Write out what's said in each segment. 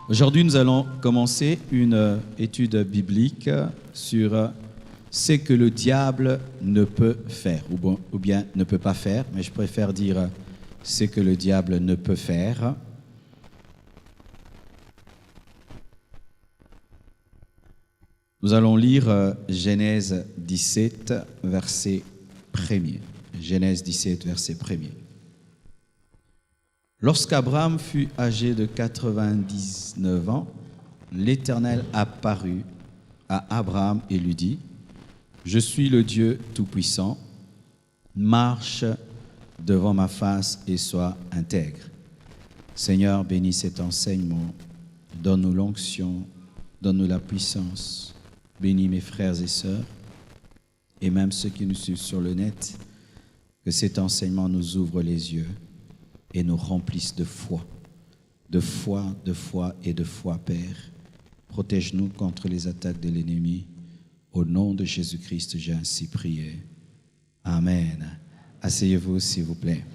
Aujourd'hui, nous allons commencer une étude biblique sur ce que le diable ne peut faire, ou bien ne peut pas faire, mais je préfère dire ce que le diable ne peut faire. Nous allons lire Genèse 17, verset 1er. Genèse 17, verset 1er. Lorsqu'Abraham fut âgé de 99 ans, l'Éternel apparut à Abraham et lui dit : « Je suis le Dieu Tout-Puissant, marche devant ma face et sois intègre. Seigneur, bénis cet enseignement, donne-nous l'onction, donne-nous la puissance, bénis mes frères et sœurs, et même ceux qui nous suivent sur le net, que cet enseignement nous ouvre les yeux et nous remplisse de foi, de foi, de foi et de foi, Père. Protège-nous contre les attaques de l'ennemi. Au nom de Jésus-Christ, j'ai ainsi prié. Amen. Asseyez-vous, s'il vous plaît.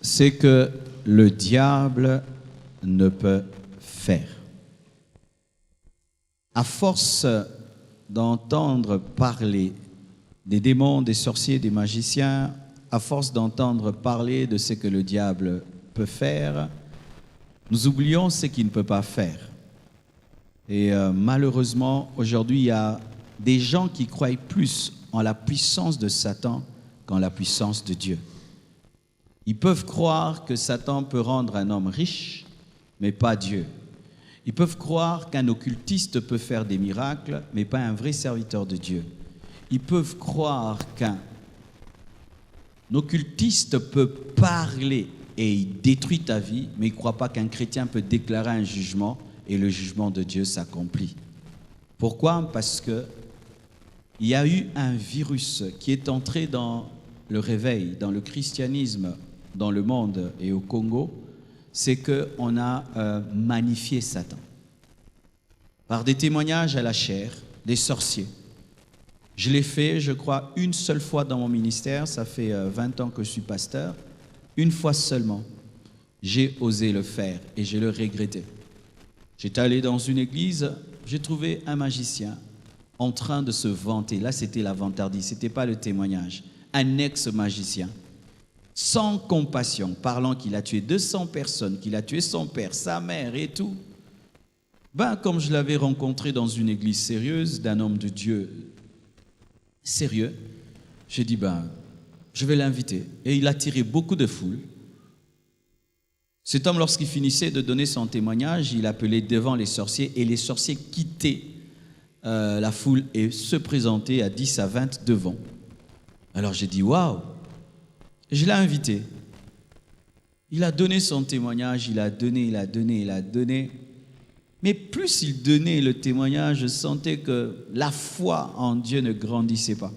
C'est que le diable ne peut faire. À force d'entendre parler des démons, des sorciers, des magiciens, à force d'entendre parler de ce que le diable peut faire, nous oublions ce qu'il ne peut pas faire. Et malheureusement, aujourd'hui, il y a des gens qui croient plus en la puissance de Satan qu'en la puissance de Dieu. Ils peuvent croire que Satan peut rendre un homme riche, mais pas Dieu. Ils peuvent croire qu'un occultiste peut faire des miracles, mais pas un vrai serviteur de Dieu. Ils peuvent croire qu'un occultiste peut parler et il détruit ta vie, mais ils ne croient pas qu'un chrétien peut déclarer un jugement et le jugement de Dieu s'accomplit. Pourquoi ? Parce qu'il y a eu un virus qui est entré dans le réveil, dans le christianisme, dans le monde et au Congo, c'est qu'on a magnifié Satan. Par des témoignages à la chair, des sorciers. Je l'ai fait, je crois, une seule fois dans mon ministère. Ça fait 20 ans que je suis pasteur. Une fois seulement, j'ai osé le faire et je le regrettais. J'étais allé dans une église, j'ai trouvé un magicien en train de se vanter. Là, c'était la vantardise, ce n'était pas le témoignage. Un ex-magicien, sans compassion, parlant qu'il a tué 200 personnes, qu'il a tué son père, sa mère et tout. Comme je l'avais rencontré dans une église sérieuse, d'un homme de Dieu sérieux, j'ai dit, je vais l'inviter. Et il attirait beaucoup de foule. Cet homme, lorsqu'il finissait de donner son témoignage, il appelait devant les sorciers et les sorciers quittaient la foule et se présentaient à 10 à 20 devant. Alors j'ai dit, waouh! Je l'ai invité. Il a donné son témoignage, il a donné. Mais plus il donnait le témoignage, je sentais que la foi en Dieu ne grandissait pas.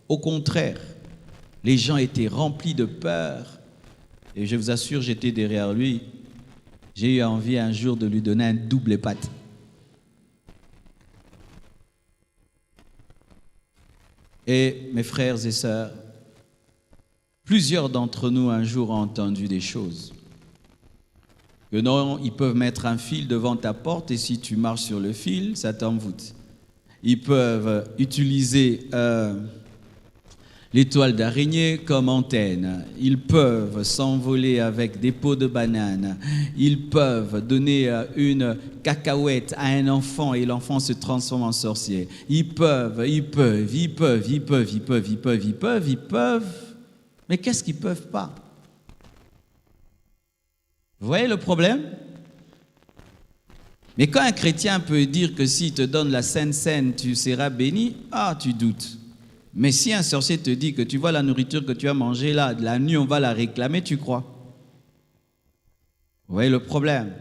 Au contraire, les gens étaient remplis de peur. Et je vous assure, j'étais derrière lui. J'ai eu envie un jour de lui donner un double patte. Et mes frères et sœurs, plusieurs d'entre nous un jour ont entendu des choses. Que non, ils peuvent mettre un fil devant ta porte et si tu marches sur le fil, ça t'envoûte. Ils peuvent utiliser l'étoile d'araignée comme antenne. Ils peuvent s'envoler avec des peaux de banane. Ils peuvent donner une cacahuète à un enfant et l'enfant se transforme en sorcier. Ils peuvent. Mais qu'est-ce qu'ils ne peuvent pas ? Vous voyez le problème ? Mais quand un chrétien peut dire que s'il te donne la Sainte Seine, tu seras béni, tu doutes. Mais si un sorcier te dit que tu vois la nourriture que tu as mangée là, la nuit on va la réclamer, tu crois ? Vous voyez le problème ?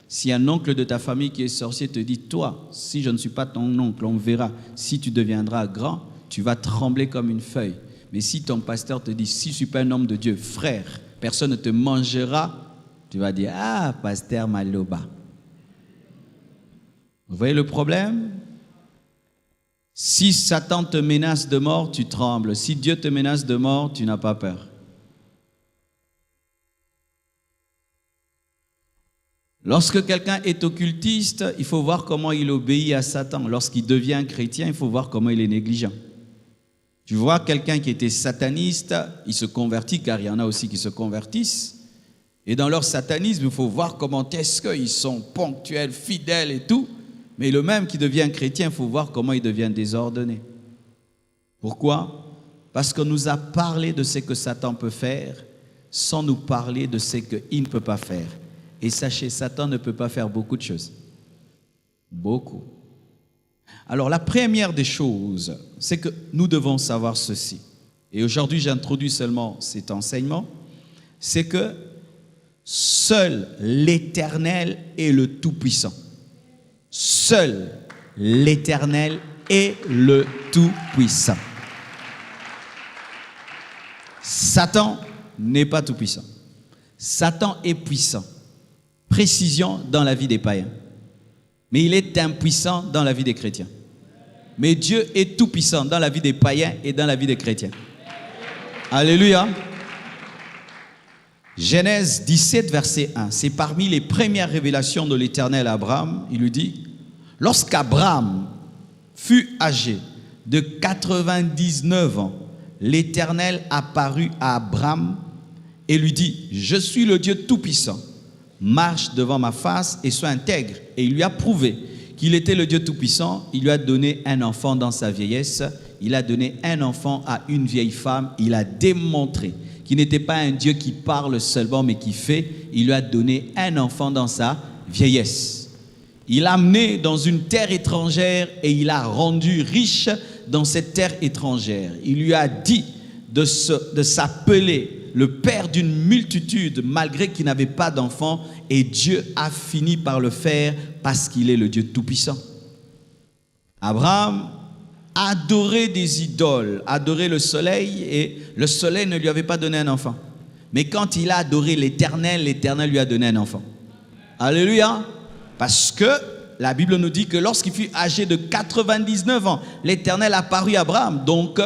Si un oncle de ta famille qui est sorcier te dit, toi, si je ne suis pas ton oncle, on verra, si tu deviendras grand, tu vas trembler comme une feuille. Mais si ton pasteur te dit, si je ne suis pas un homme de Dieu, frère, personne ne te mangera, tu vas dire, pasteur Maloba. Vous voyez le problème ? Si Satan te menace de mort, tu trembles. Si Dieu te menace de mort, tu n'as pas peur. Lorsque quelqu'un est occultiste, il faut voir comment il obéit à Satan. Lorsqu'il devient chrétien, il faut voir comment il est négligent. Tu vois quelqu'un qui était sataniste, il se convertit, car il y en a aussi qui se convertissent. Et dans leur satanisme, il faut voir comment est-ce qu'ils sont ponctuels, fidèles et tout. Mais le même qui devient chrétien, il faut voir comment il devient désordonné. Pourquoi? Parce qu'on nous a parlé de ce que Satan peut faire, sans nous parler de ce qu'il ne peut pas faire. Et sachez, Satan ne peut pas faire beaucoup de choses. Beaucoup. Alors la première des choses, c'est que nous devons savoir ceci. Et aujourd'hui, j'introduis seulement cet enseignement. C'est que seul l'Éternel est le Tout-Puissant. Seul l'Éternel est le Tout-Puissant. Satan n'est pas tout-puissant. Satan est puissant. Précision dans la vie des païens. Mais il est impuissant dans la vie des chrétiens. Mais Dieu est tout-puissant dans la vie des païens et dans la vie des chrétiens. Alléluia. Genèse 17, verset 1. C'est parmi les premières révélations de l'Éternel à Abraham. Il lui dit, lorsqu'Abraham fut âgé de 99 ans, l'Éternel apparut à Abraham et lui dit, je suis le Dieu tout-puissant. Marche devant ma face et sois intègre. Et il lui a prouvé qu'il était le Dieu tout-puissant. Il lui a donné un enfant dans sa vieillesse. Il a donné un enfant à une vieille femme. Il a démontré qu'il n'était pas un Dieu qui parle seulement mais qui fait. Il lui a donné un enfant dans sa vieillesse. Il l'a amené dans une terre étrangère et il l'a rendu riche dans cette terre étrangère. Il lui a dit de s'appeler le père d'une multitude malgré qu'il n'avait pas d'enfant, et Dieu a fini par le faire parce qu'il est le Dieu tout-puissant. Abraham adorait des idoles, adorait le soleil, et le soleil ne lui avait pas donné un enfant. Mais quand il a adoré l'Éternel, l'Éternel lui a donné un enfant. Alléluia. Parce que la Bible nous dit que lorsqu'il fut âgé de 99 ans, l'Éternel apparut à Abraham. Donc,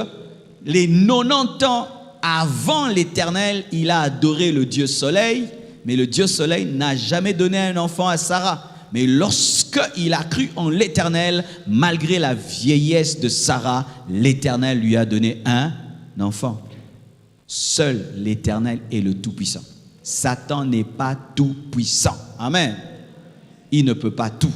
les 90 ans avant l'Éternel, il a adoré le Dieu Soleil, mais le Dieu Soleil n'a jamais donné un enfant à Sarah. Mais lorsqu'il a cru en l'Éternel, malgré la vieillesse de Sarah, l'Éternel lui a donné un enfant. Seul l'Éternel est le Tout-Puissant. Satan n'est pas tout-puissant. Amen. Il ne peut pas tout.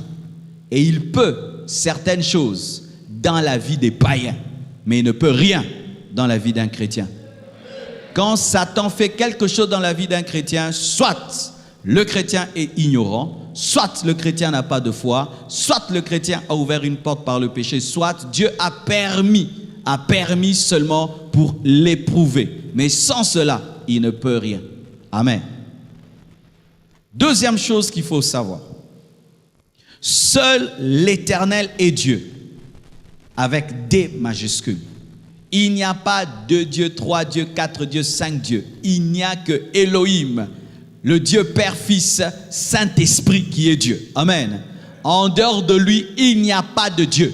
Et il peut certaines choses dans la vie des païens, mais il ne peut rien dans la vie d'un chrétien. Quand Satan fait quelque chose dans la vie d'un chrétien, soit le chrétien est ignorant, soit le chrétien n'a pas de foi, soit le chrétien a ouvert une porte par le péché, soit Dieu a permis seulement pour l'éprouver. Mais sans cela, il ne peut rien. Amen. Deuxième chose qu'il faut savoir. Seul l'Éternel est Dieu, avec D majuscules. Il n'y a pas 2 dieux, 3 dieux, 4 dieux, 5 dieux. Il n'y a que Elohim, le Dieu Père, Fils, Saint-Esprit qui est Dieu. Amen. En dehors de lui, il n'y a pas de Dieu.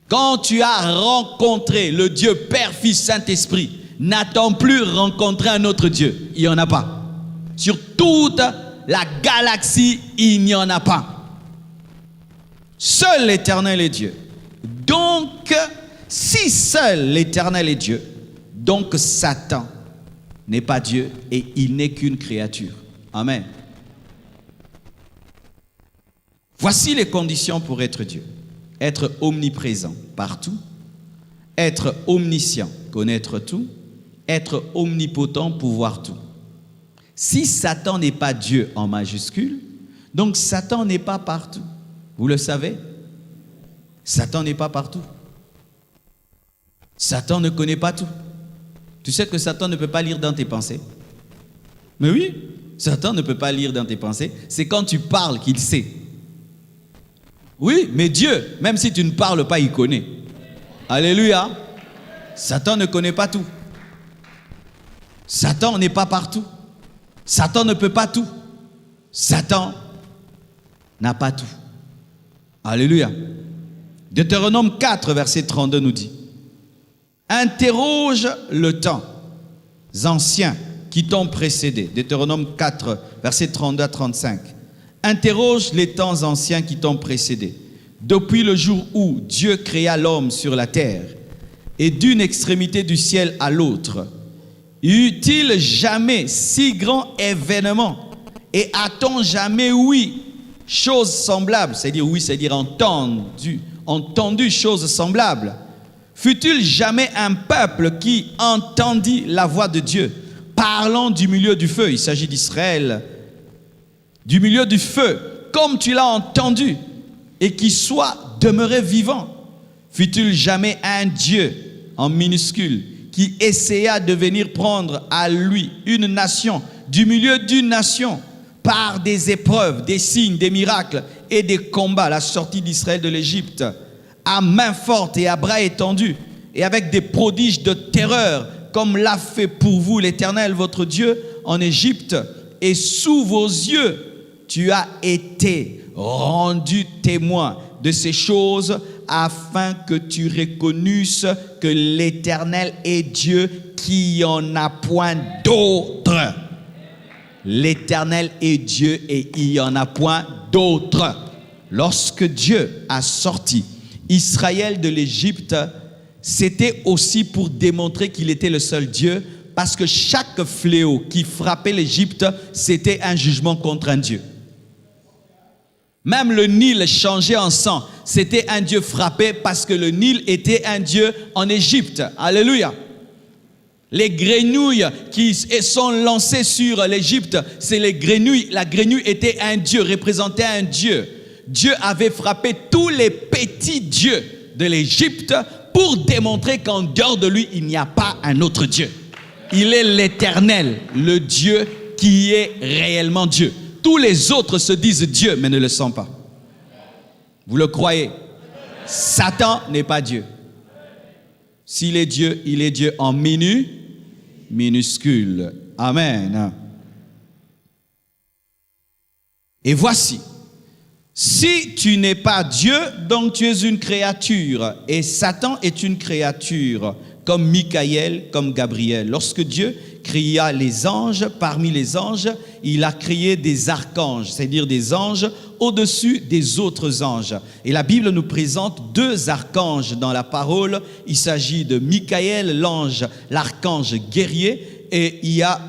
Quand tu as rencontré le Dieu Père, Fils, Saint-Esprit, n'attends plus rencontrer un autre Dieu. Il n'y en a pas. Sur toute la galaxie, il n'y en a pas. Seul l'Éternel est Dieu. Donc, si seul l'Éternel est Dieu, donc Satan n'est pas Dieu et il n'est qu'une créature. Amen. Voici les conditions pour être Dieu. Être omniprésent partout, être omniscient, connaître tout, être omnipotent, pouvoir tout. Si Satan n'est pas Dieu en majuscule, donc Satan n'est pas partout. Vous le savez? Satan n'est pas partout. Satan ne connaît pas tout. Tu sais que Satan ne peut pas lire dans tes pensées? Mais oui, Satan ne peut pas lire dans tes pensées. C'est quand tu parles qu'il sait. Oui, mais Dieu, même si tu ne parles pas, il connaît. Alléluia. Satan ne connaît pas tout. Satan n'est pas partout. Satan ne peut pas tout. Satan n'a pas tout. Alléluia. Deutéronome 4, verset 32 nous dit: interroge le temps anciens qui t'ont précédé. Deutéronome 4, verset 32 à 35. Interroge les temps anciens qui t'ont précédé. Depuis le jour où Dieu créa l'homme sur la terre et d'une extrémité du ciel à l'autre, eut-il jamais si grand événement et a-t-on jamais ouï chose semblable, c'est-à-dire oui, c'est-à-dire entendu chose semblable? Fut-il jamais un peuple qui entendit la voix de Dieu parlant du milieu du feu? Il s'agit d'Israël. Du milieu du feu, comme tu l'as entendu, et qui soit demeuré vivant. Fut-il jamais un Dieu, en minuscule, qui essaya de venir prendre à lui une nation, du milieu d'une nation, par des épreuves, des signes, des miracles et des combats, la sortie d'Israël de l'Égypte, à main forte et à bras étendus, et avec des prodiges de terreur, comme l'a fait pour vous l'Éternel, votre Dieu, en Égypte, et sous vos yeux, tu as été rendu témoin de ces choses afin que tu reconnusses que l'Éternel est Dieu, qu'il n'y en a point d'autre. L'Éternel est Dieu et il n'y en a point d'autre. Lorsque Dieu a sorti Israël de l'Égypte, c'était aussi pour démontrer qu'il était le seul Dieu, parce que chaque fléau qui frappait l'Égypte, c'était un jugement contre un Dieu. Même le Nil changeait en sang. C'était un Dieu frappé parce que le Nil était un Dieu en Égypte. Alléluia. Les grenouilles qui sont lancées sur l'Égypte, c'est les grenouilles. La grenouille était un Dieu, représentait un Dieu. Dieu avait frappé tous les petits dieux de l'Égypte pour démontrer qu'en dehors de lui, il n'y a pas un autre Dieu. Il est l'Éternel, le Dieu qui est réellement Dieu. Tous les autres se disent Dieu, mais ne le sont pas. Vous le croyez? Satan n'est pas Dieu. S'il est Dieu, il est Dieu en minuscule. Amen. Et voici, si tu n'es pas Dieu, donc tu es une créature. Et Satan est une créature, comme Michaël, comme Gabriel. Lorsque Dieu créa les anges, parmi les anges, il a créé des archanges, c'est-à-dire des anges au-dessus des autres anges. Et la Bible nous présente deux archanges dans la parole. Il s'agit de Michaël, l'ange, l'archange guerrier, et il y a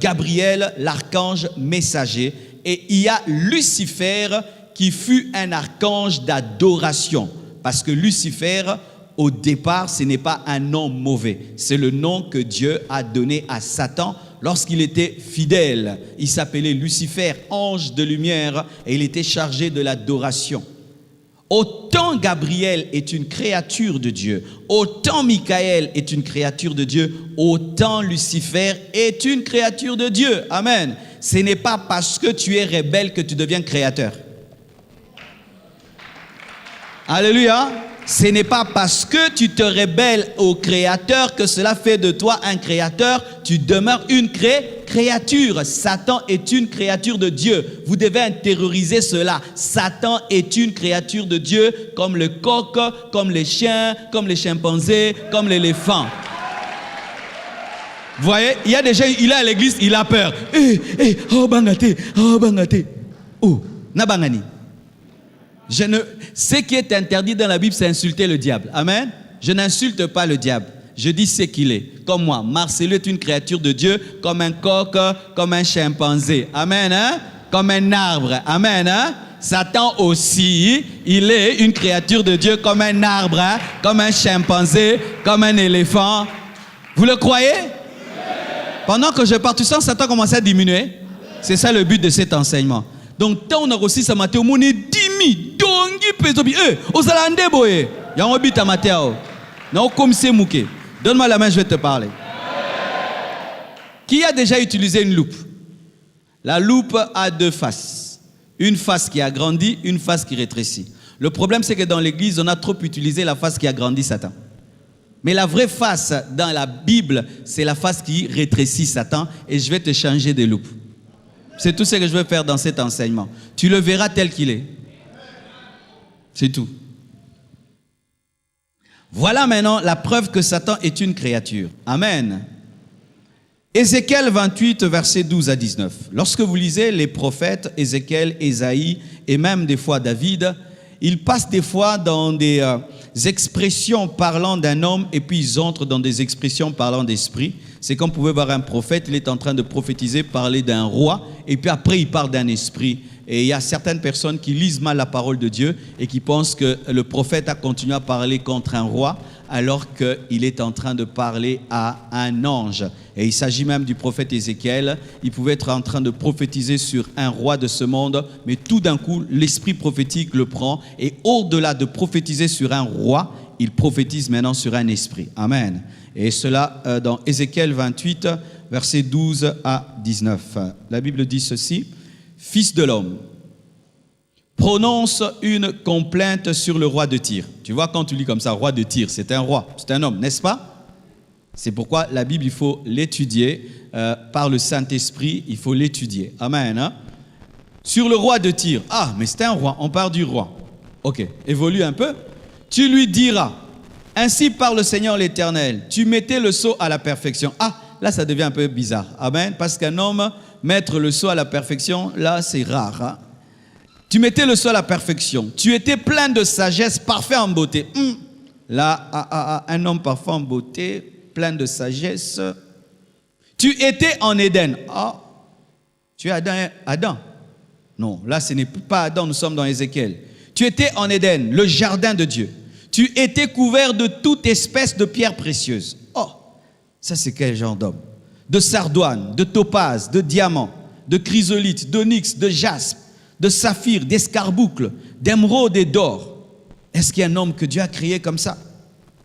Gabriel, l'archange messager, et il y a Lucifer qui fut un archange d'adoration, parce que Lucifer, au départ, ce n'est pas un nom mauvais. C'est le nom que Dieu a donné à Satan lorsqu'il était fidèle. Il s'appelait Lucifer, ange de lumière, et il était chargé de l'adoration. Autant Gabriel est une créature de Dieu, autant Michaël est une créature de Dieu, autant Lucifer est une créature de Dieu. Amen. Ce n'est pas parce que tu es rebelle que tu deviens créateur. Alléluia. Ce n'est pas parce que tu te rebelles au Créateur que cela fait de toi un créateur. Tu demeures une créature. Satan est une créature de Dieu. Vous devez intérioriser cela. Satan est une créature de Dieu, comme le coq, comme les chiens, comme les chimpanzés, comme l'éléphant. Vous voyez, il y a des gens, il est à l'église, il a peur. Oh bangate, oh bangate. Oh, na bangani. Ce qui est interdit dans la Bible, c'est insulter le diable. Amen. Je n'insulte pas le diable. Je dis ce qu'il est. Comme moi, Marcelo est une créature de Dieu, comme un coq, comme un chimpanzé. Amen. Hein? Comme un arbre. Amen. Hein? Satan aussi, il est une créature de Dieu, comme un arbre, hein? Comme un chimpanzé, comme un éléphant. Vous le croyez? Pendant que je parle tout ça, Satan commence à diminuer. C'est ça le but de cet enseignement. Donc, tant on a reçu ce matin, on est 10 000, dongi pesobi, osalande boye, yango bita mateo, na okomse mouke. Donne-moi la main, je vais te parler. Qui a déjà utilisé une loupe? La loupe a deux faces. Une face qui agrandit, une face qui rétrécit. Le problème, c'est que dans l'église, on a trop utilisé la face qui agrandit Satan. Mais la vraie face dans la Bible, c'est la face qui rétrécit Satan, et je vais te changer de loupe. C'est tout ce que je veux faire dans cet enseignement. Tu le verras tel qu'il est. C'est tout. Voilà maintenant la preuve que Satan est une créature. Amen. Ézéchiel 28, versets 12 à 19. Lorsque vous lisez les prophètes, Ézéchiel, Ésaïe et même des fois David, ils passent des fois dans des expressions parlant d'un homme et puis ils entrent dans des expressions parlant d'esprit. C'est comme vous pouvez voir un prophète, il est en train de prophétiser, parler d'un roi et puis après il parle d'un esprit. Et il y a certaines personnes qui lisent mal la parole de Dieu et qui pensent que le prophète a continué à parler contre un roi alors qu'il est en train de parler à un ange. Et il s'agit même du prophète Ézéchiel. Il pouvait être en train de prophétiser sur un roi de ce monde, mais tout d'un coup, l'esprit prophétique le prend. Et au-delà de prophétiser sur un roi, il prophétise maintenant sur un esprit. Amen. Et cela dans Ézéchiel 28, versets 12 à 19. La Bible dit ceci. Fils de l'homme, prononce une complainte sur le roi de Tyr. Tu vois, quand tu lis comme ça, roi de Tyr, c'est un roi, c'est un homme, n'est-ce pas? C'est pourquoi la Bible, il faut l'étudier par le Saint-Esprit, il faut l'étudier. Amen. Hein? Sur le roi de Tyr. Ah, mais c'est un roi, on part du roi. Ok, évolue un peu. Tu lui diras, ainsi parle le Seigneur l'Éternel, tu mettais le sceau à la perfection. Ah, là, ça devient un peu bizarre. Amen. Parce qu'un homme, mettre le sceau à la perfection, là, c'est rare. Hein? Tu mettais le sceau à la perfection. Tu étais plein de sagesse, parfait en beauté. Là, un homme parfait en beauté, plein de sagesse. Tu étais en Éden. Ah, tu es Adam. Non, là, ce n'est pas Adam, nous sommes dans Ézéchiel. Tu étais en Éden, le jardin de Dieu. Tu étais couvert de toute espèce de pierres précieuses. Oh, ça c'est quel genre d'homme? De sardoine, de topaze, de diamant, de chrysolite, d'onyx, de jaspe, de saphir, d'escarboucle, d'émeraude et d'or. Est-ce qu'il y a un homme que Dieu a créé comme ça?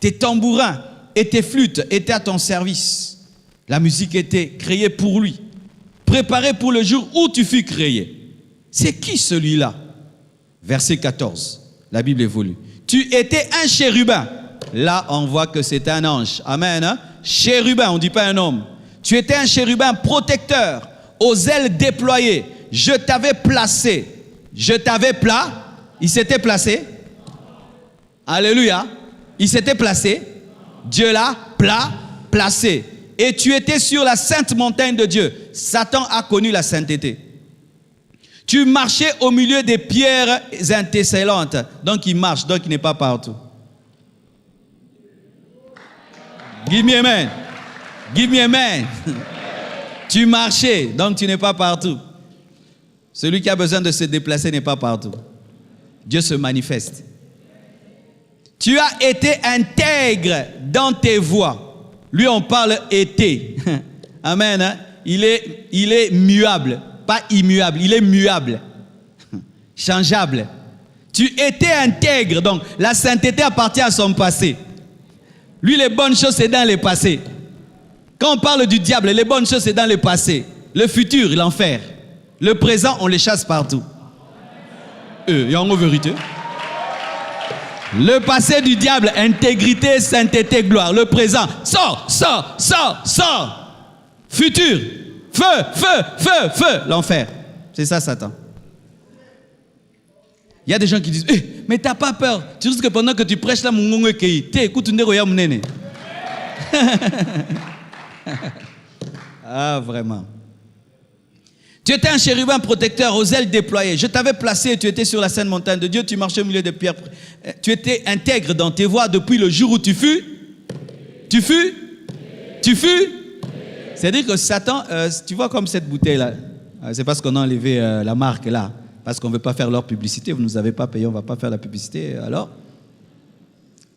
Tes tambourins et tes flûtes étaient à ton service. La musique était créée pour lui, préparée pour le jour où tu fus créé. C'est qui celui-là? Verset 14, la Bible évolue. Tu étais un chérubin. Là, on voit que c'est un ange. Amen. Hein? Chérubin, on ne dit pas un homme. Tu étais un chérubin protecteur, aux ailes déployées. Je t'avais placé. Je t'avais Il s'était placé. Alléluia. Il s'était placé. Dieu l'a placé. Et tu étais sur la sainte montagne de Dieu. Satan a connu la sainteté. Tu marchais au milieu des pierres intécélantes. Donc il marche, donc il n'est pas partout. Give me amen. Give me amen. Tu marchais, donc tu n'es pas partout. Celui qui a besoin de se déplacer n'est pas partout. Dieu se manifeste. Tu as été intègre dans tes voies. Lui, on parle été. Amen. Hein? Il est muable. Pas immuable, il est muable. Changeable. Tu étais intègre, donc la sainteté appartient à son passé. Lui, les bonnes choses, c'est dans le passé. Quand on parle du diable, les bonnes choses, c'est dans le passé. Le futur, l'enfer. Le présent, on les chasse partout. Il y a en vérité. Le passé du diable, intégrité, sainteté, gloire. Le présent, sors. Futur, feu, l'enfer. C'est ça, Satan. Il y a des gens qui disent, mais t'as pas peur. Tu risques que pendant que tu prêches là, mon écoute une déroya mon. Ah, vraiment. Tu étais un chérubin protecteur aux ailes déployées. Je t'avais placé et tu étais sur la sainte montagne de Dieu. Tu marchais au milieu des pierres. Tu étais intègre dans tes voies depuis le jour où tu fus. C'est-à-dire que Satan, tu vois comme cette bouteille-là, c'est parce qu'on a enlevé la marque là, parce qu'on ne veut pas faire leur publicité. Vous ne nous avez pas payé, on ne va pas faire la publicité. Alors,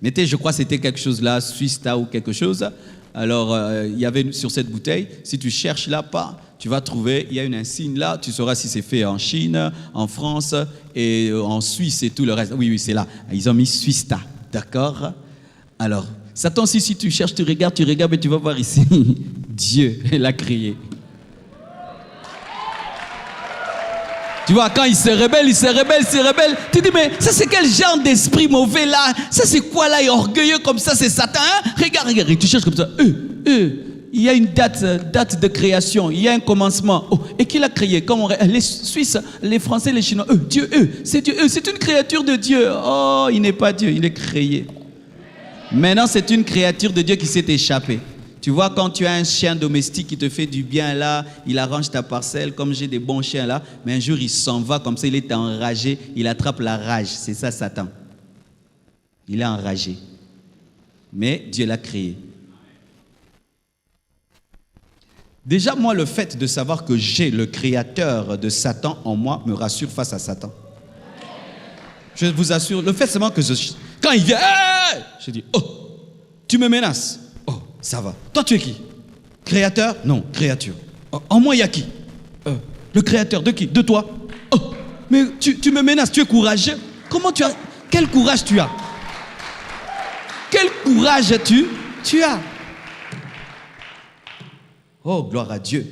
mettez, je crois que c'était quelque chose là, Swista ou quelque chose. Alors, il y avait sur cette bouteille, si tu cherches là-bas, tu vas trouver, il y a une insigne là, tu sauras si c'est fait en Chine, en France et en Suisse et tout le reste. Oui, c'est là. Ils ont mis Swista, d'accord? Alors, Satan, si tu cherches, tu regardes et tu vas voir ici. Dieu l'a créé. Tu vois, quand il se rebelle. Tu dis, mais ça c'est quel genre d'esprit mauvais là? Ça c'est quoi là? Il est orgueilleux comme ça, c'est Satan. Hein? Regarde, et tu cherches comme ça. Il y a une date de création, il y a un commencement. Oh, et qui l'a créé? Les Suisses, les Français, les Chinois. Dieu, c'est Dieu, c'est une créature de Dieu. Oh, il n'est pas Dieu, il est créé. Maintenant, c'est une créature de Dieu qui s'est échappée. Tu vois, quand tu as un chien domestique qui te fait du bien là, il arrange ta parcelle, comme j'ai des bons chiens là, mais un jour il s'en va comme ça, il est enragé, il attrape la rage. C'est ça Satan. Il est enragé. Mais Dieu l'a créé. Déjà, moi, le fait de savoir que j'ai le créateur de Satan en moi me rassure face à Satan. Je vous assure, le fait seulement que quand il vient, hey! Je dis, oh, tu me menaces. Oh, ça va. Toi, tu es qui? Créateur? Non, créature. Oh, en moi, il y a qui? Le créateur de qui? De toi. Oh, mais tu me menaces, tu es courageux. Comment tu as? Quel courage tu as? Quel courage tu as? Oh, gloire à Dieu.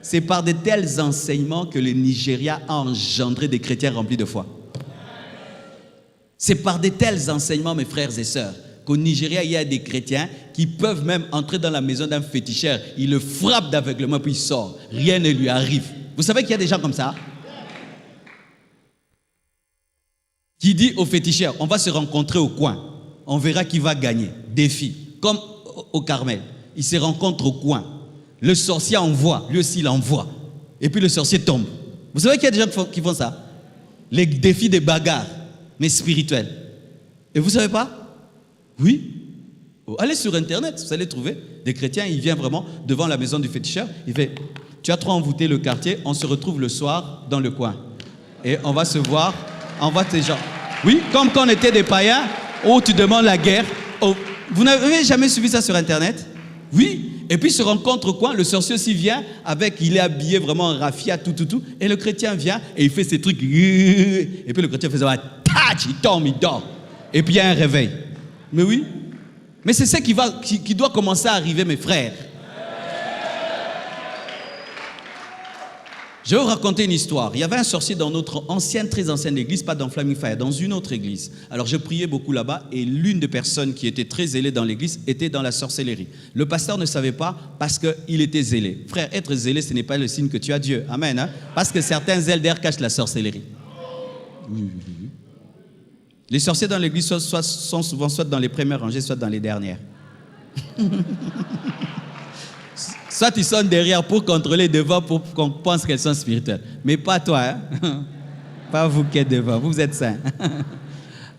C'est par de tels enseignements que le Nigeria a engendré des chrétiens remplis de foi. C'est par de tels enseignements, mes frères et sœurs, qu'au Nigeria, il y a des chrétiens qui peuvent même entrer dans la maison d'un féticheur. Il le frappe d'aveuglement, puis il sort. Rien ne lui arrive. Vous savez qu'il y a des gens comme ça? Qui dit au féticheur, on va se rencontrer au coin. On verra qui va gagner. Défi. Comme au Carmel. Ils se rencontrent au coin. Le sorcier envoie, lui aussi il envoie. Et puis le sorcier tombe. Vous savez qu'il y a des gens qui font ça? Les défis des bagarres, mais spirituels. Et vous ne savez pas? Oui. Allez sur Internet, vous allez trouver des chrétiens, il vient vraiment devant la maison du féticheur. Il fait, tu as trop envoûté le quartier, on se retrouve le soir dans le coin. Et on va se voir, envoie tes gens. Oui, comme quand on était des païens, oh tu demandes la guerre. Oh, vous n'avez jamais suivi ça sur Internet? Oui. Et puis il se rencontre quoi? Le sorcier aussi vient avec, il est habillé vraiment en raffia, tout. Et le chrétien vient et il fait ses trucs. Et puis le chrétien fait ça, il tombe, il dort. Et puis il y a un réveil. Mais oui. Mais c'est ça qui doit commencer à arriver, mes frères. Je vais vous raconter une histoire. Il y avait un sorcier dans notre très ancienne église, pas dans Flaming Fire, dans une autre église. Alors je priais beaucoup là-bas et l'une des personnes qui était très zélée dans l'église était dans la sorcellerie. Le pasteur ne savait pas parce qu'il était zélé. Frère, être zélé, ce n'est pas le signe que tu as Dieu. Amen. Hein? Parce que certains zèles d'air cachent la sorcellerie. Les sorciers dans l'église sont souvent soit dans les premières rangées, soit dans les dernières. Soit ils sont derrière pour contrôler devant, pour qu'on pense qu'elles sont spirituelles. Mais pas toi, hein? Pas vous qui êtes devant, vous êtes saints.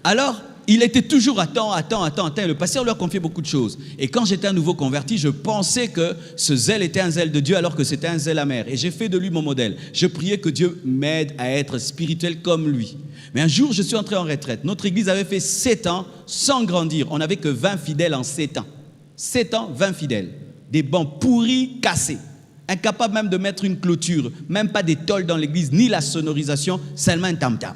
Alors, il était toujours attends. Le pasteur lui a confié beaucoup de choses. Et quand j'étais un nouveau converti, je pensais que ce zèle était un zèle de Dieu alors que c'était un zèle amer. Et j'ai fait de lui mon modèle. Je priais que Dieu m'aide à être spirituel comme lui. Mais un jour, je suis entré en retraite. Notre église avait fait 7 ans sans grandir. On n'avait que 20 fidèles en 7 ans. 7 ans, 20 fidèles. Des bancs pourris, cassés, incapables même de mettre une clôture, même pas des tôles dans l'église, ni la sonorisation, seulement un tam-tam.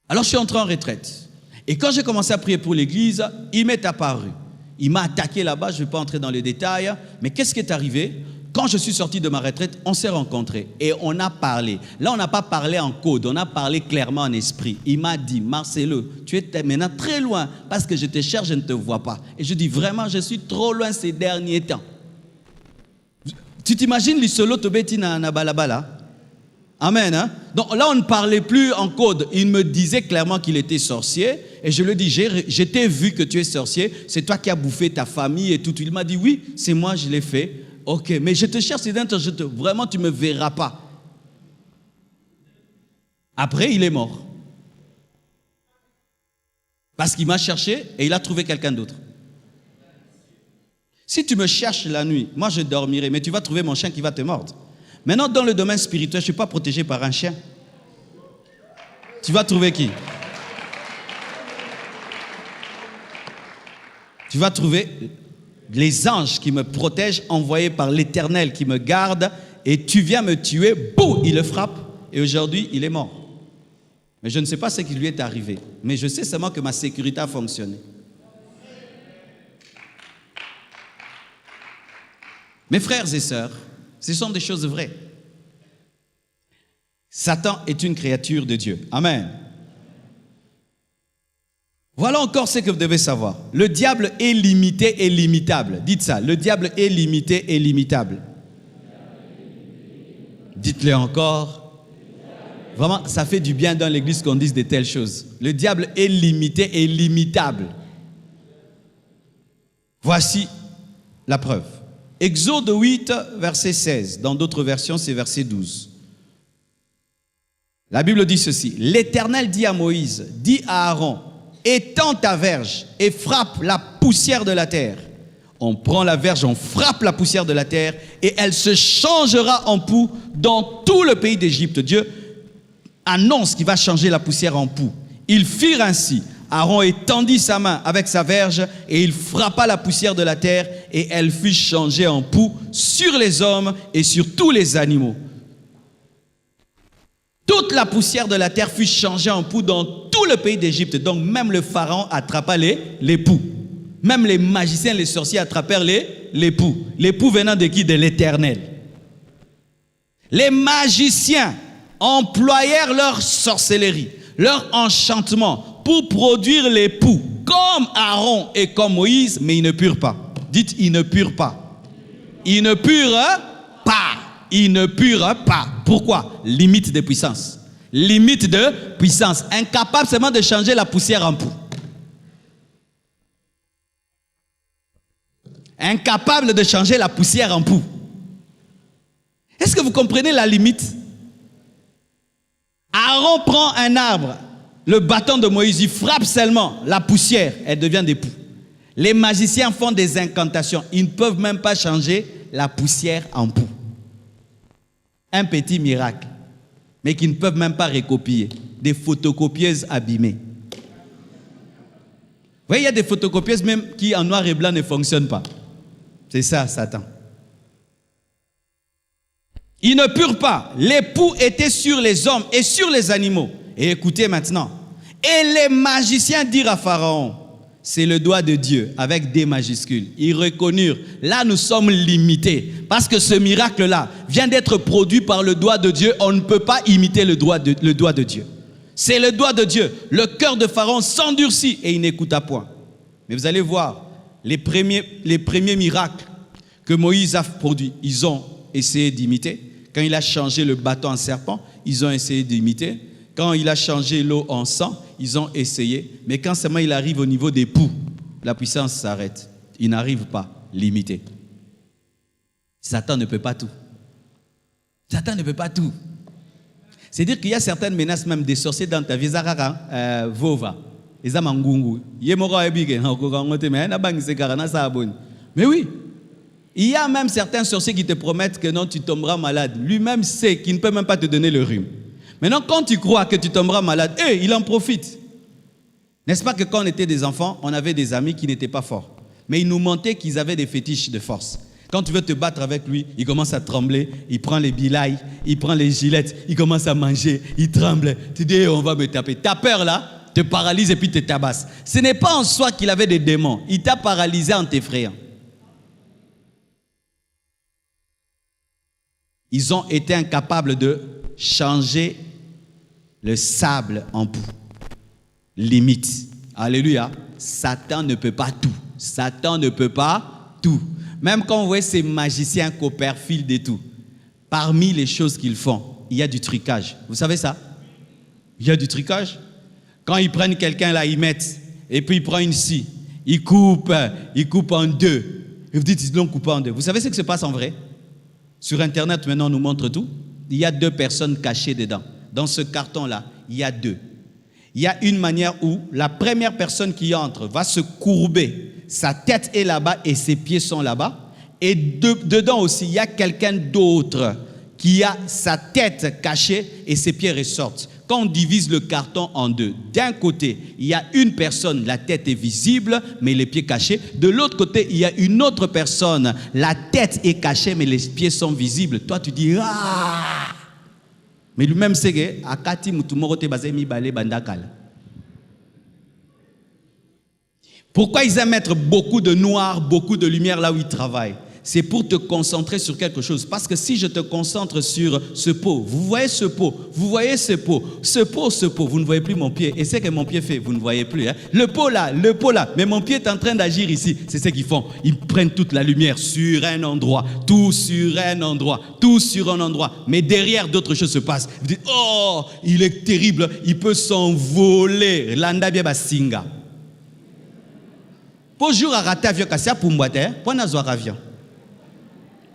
Alors je suis entré en retraite. Et quand j'ai commencé à prier pour l'église, il m'est apparu. Il m'a attaqué là-bas, je ne vais pas entrer dans les détails, mais qu'est-ce qui est arrivé? Quand je suis sorti de ma retraite, on s'est rencontrés et on a parlé. Là, on n'a pas parlé en code, on a parlé clairement en esprit. Il m'a dit, Marcelo, tu es maintenant très loin parce que je te cherche, je ne te vois pas. Et je dis, vraiment, je suis trop loin ces derniers temps. Tu t'imagines l'isolo tobeti na balabala? Amen. Hein? Donc là, on ne parlait plus en code. Il me disait clairement qu'il était sorcier. Et je lui dis, je t'ai vu que tu es sorcier. C'est toi qui as bouffé ta famille et tout. Il m'a dit, oui, c'est moi, je l'ai fait. Ok, mais je te cherche, vraiment, tu ne me verras pas. Après, il est mort. Parce qu'il m'a cherché et il a trouvé quelqu'un d'autre. Si tu me cherches la nuit, moi je dormirai, mais tu vas trouver mon chien qui va te mordre. Maintenant, dans le domaine spirituel, je ne suis pas protégé par un chien. Tu vas trouver qui? Tu vas trouver les anges qui me protègent, envoyés par l'Éternel qui me garde, et tu viens me tuer, boum, il le frappe, et aujourd'hui, il est mort. Mais je ne sais pas ce qui lui est arrivé, mais je sais seulement que ma sécurité a fonctionné. Mes frères et sœurs, ce sont des choses vraies. Satan est une créature de Dieu. Amen. Voilà encore ce que vous devez savoir. Le diable est limité et limitable. Dites ça, le diable est limité et limitable. Dites-le encore. Vraiment, ça fait du bien dans l'église qu'on dise de telles choses. Le diable est limité et limitable. Voici la preuve. Exode 8, verset 16. Dans d'autres versions, c'est verset 12. La Bible dit ceci. L'Éternel dit à Moïse, dis à Aaron, étends ta verge et frappe la poussière de la terre. On prend la verge, on frappe la poussière de la terre et elle se changera en poux dans tout le pays d'Égypte. Dieu annonce qu'il va changer la poussière en poux. Ils firent ainsi. Aaron étendit sa main avec sa verge et il frappa la poussière de la terre et elle fut changée en poux sur les hommes et sur tous les animaux. Toute la poussière de la terre fut changée en poux dans tout le pays d'Égypte. Donc même le pharaon attrapa les poux. Même les magiciens, les sorciers attrapèrent les poux. Les poux venant de qui? De l'Éternel. Les magiciens employèrent leur sorcellerie, leur enchantement pour produire les poux, comme Aaron et comme Moïse, mais ils ne purent pas. Dites, ils ne purent pas. Ils ne purent pas. Ils ne purent pas. Pourquoi? Limite de puissance. Limite de puissance. Incapable seulement de changer la poussière en poux. Incapable de changer la poussière en poux. Est-ce que vous comprenez la limite? Aaron prend un arbre, le bâton de Moïse, il frappe seulement la poussière, elle devient des poux. Les magiciens font des incantations, ils ne peuvent même pas changer la poussière en poux. Un petit miracle, mais qu'ils ne peuvent même pas recopier. Des photocopieuses abîmées. Vous voyez, il y a des photocopieuses même qui en noir et blanc ne fonctionnent pas. C'est ça, Satan. Ils ne purent pas. Les poux étaient sur les hommes et sur les animaux. Et écoutez maintenant. Et les magiciens dirent à Pharaon, c'est le doigt de Dieu avec des majuscules. Ils reconnurent, là nous sommes limités. Parce que ce miracle-là vient d'être produit par le doigt de Dieu. On ne peut pas imiter le doigt de Dieu. C'est le doigt de Dieu. Le cœur de Pharaon s'endurcit et il n'écouta point. Mais vous allez voir, les premiers miracles que Moïse a produits, ils ont essayé d'imiter. Quand il a changé le bâton en serpent, ils ont essayé d'imiter. Quand il a changé l'eau en sang, ils ont essayé. Mais quand seulement il arrive au niveau des poux, la puissance s'arrête. Il n'arrive pas à l'imiter. Satan ne peut pas tout. Satan ne peut pas tout. C'est-à-dire qu'il y a certaines menaces même des sorciers dans ta vie. Vova. Mais oui. Il y a même certains sorciers qui te promettent que non, tu tomberas malade. Lui-même sait qu'il ne peut même pas te donner le rhume. Maintenant, quand tu crois que tu tomberas malade, il en profite. N'est-ce pas que quand on était des enfants, on avait des amis qui n'étaient pas forts. Mais ils nous mentaient qu'ils avaient des fétiches de force. Quand tu veux te battre avec lui, il commence à trembler, il prend les bilailles, il prend les gilettes, il commence à manger, il tremble. Tu dis, on va me taper. Ta peur là, te paralyse et puis te tabasse. Ce n'est pas en soi qu'il avait des démons. Il t'a paralysé en t'effrayant. Ils ont été incapables de changer le sable en poux. Limite. Alléluia. Satan ne peut pas tout. Satan ne peut pas tout. Même quand vous voyez ces magiciens Copperfield et tout, parmi les choses qu'ils font, il y a du trucage. Vous savez ça? Il y a du trucage. Quand ils prennent quelqu'un là, ils mettent, et puis ils prennent une scie, ils coupent en deux. Et vous dites, ils l'ont coupé en deux. Vous savez ce qui se passe en vrai? Sur Internet, maintenant, on nous montre tout. Il y a 2 personnes cachées dedans. Dans ce carton-là, il y a 2. Il y a une manière où la première personne qui entre va se courber. Sa tête est là-bas et ses pieds sont là-bas. Et dedans aussi, il y a quelqu'un d'autre qui a sa tête cachée et ses pieds ressortent. Quand on divise le carton en 2, d'un côté, il y a une personne, la tête est visible, mais les pieds cachés. De l'autre côté, il y a une autre personne, la tête est cachée, mais les pieds sont visibles. Toi, tu dis, ah! Mais lui-même, c'est que, akati mutumoro te basé mi balé bandakal. Pourquoi ils aiment mettre beaucoup de noir, beaucoup de lumière là où ils travaillent? C'est pour te concentrer sur quelque chose. Parce que si je te concentre sur ce pot, vous voyez ce pot, vous voyez ce pot, vous ne voyez plus mon pied. Et c'est ce que mon pied fait, vous ne voyez plus. Hein? Le pot là, mais mon pied est en train d'agir ici. C'est ce qu'ils font. Ils prennent toute la lumière sur un endroit, tout sur un endroit, tout sur un endroit. Mais derrière, d'autres choses se passent. Vous dites, oh, il est terrible, il peut s'envoler. Landa bien basinga. Pour jour à rater avion, c'est pour moi, pour n'avoir avion.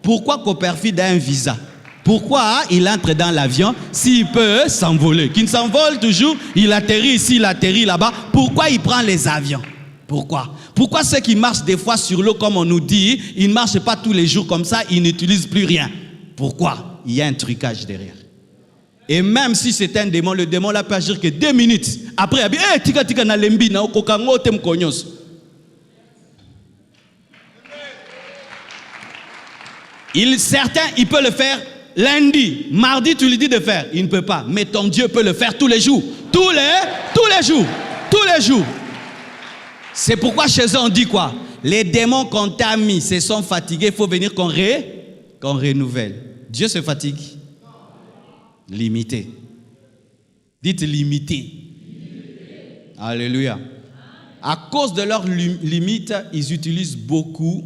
Pourquoi Copperfield a un visa? Pourquoi il entre dans l'avion s'il peut s'envoler? Qu'il s'envole toujours, il atterrit ici, il atterrit là-bas. Pourquoi il prend les avions? Pourquoi? Pourquoi ceux qui marchent des fois sur l'eau, comme on nous dit, ils ne marchent pas tous les jours comme ça, ils n'utilisent plus rien? Pourquoi? Il y a un trucage derrière. Et même si c'est un démon, le démon là peut agir que 2 minutes. Après, il dit, hey, tika tika na lembi na okokango tem konyos. Certains, il peut le faire lundi, mardi, tu lui dis de faire. Il ne peut pas. Mais ton Dieu peut le faire tous les jours. Tous les jours. Tous les jours. C'est pourquoi chez eux, on dit quoi? Les démons qu'on t'a mis, se sont fatigués. Il faut venir qu'on renouvelle. Dieu se fatigue. Limité. Dites limité. Alléluia. À cause de leurs limites, ils utilisent beaucoup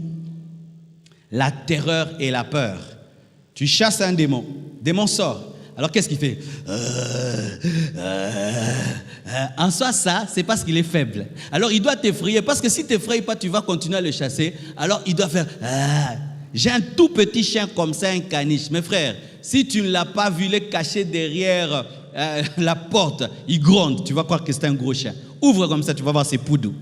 la terreur et la peur. Tu chasses un démon. Démon sort. Alors qu'est-ce qu'il fait? En soi, ça, c'est parce qu'il est faible. Alors il doit t'effrayer. Parce que si tu t'effrayes pas, tu vas continuer à le chasser. Alors il doit faire... J'ai un tout petit chien comme ça, un caniche. Mes frères, si tu ne l'as pas vu, il est caché derrière la porte. Il gronde. Tu vas croire que c'est un gros chien. Ouvre comme ça, tu vas voir ses poudous.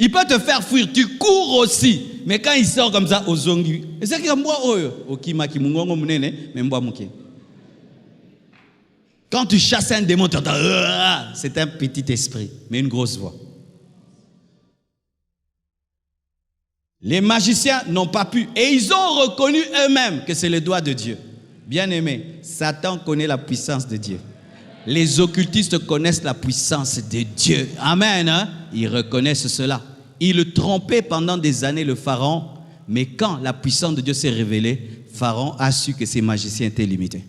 Il peut te faire fuir, tu cours aussi. Mais quand il sort comme ça, aux zongi, c'est que moi, quand tu chasses un démon, tu entends, c'est un petit esprit, mais une grosse voix. Les magiciens n'ont pas pu, et ils ont reconnu eux-mêmes que c'est le doigt de Dieu. Bien aimé, Satan connaît la puissance de Dieu. Les occultistes connaissent la puissance de Dieu. Amen. Hein? Ils reconnaissent cela. Ils trompaient pendant des années le pharaon, mais quand la puissance de Dieu s'est révélée, pharaon a su que ses magiciens étaient limités.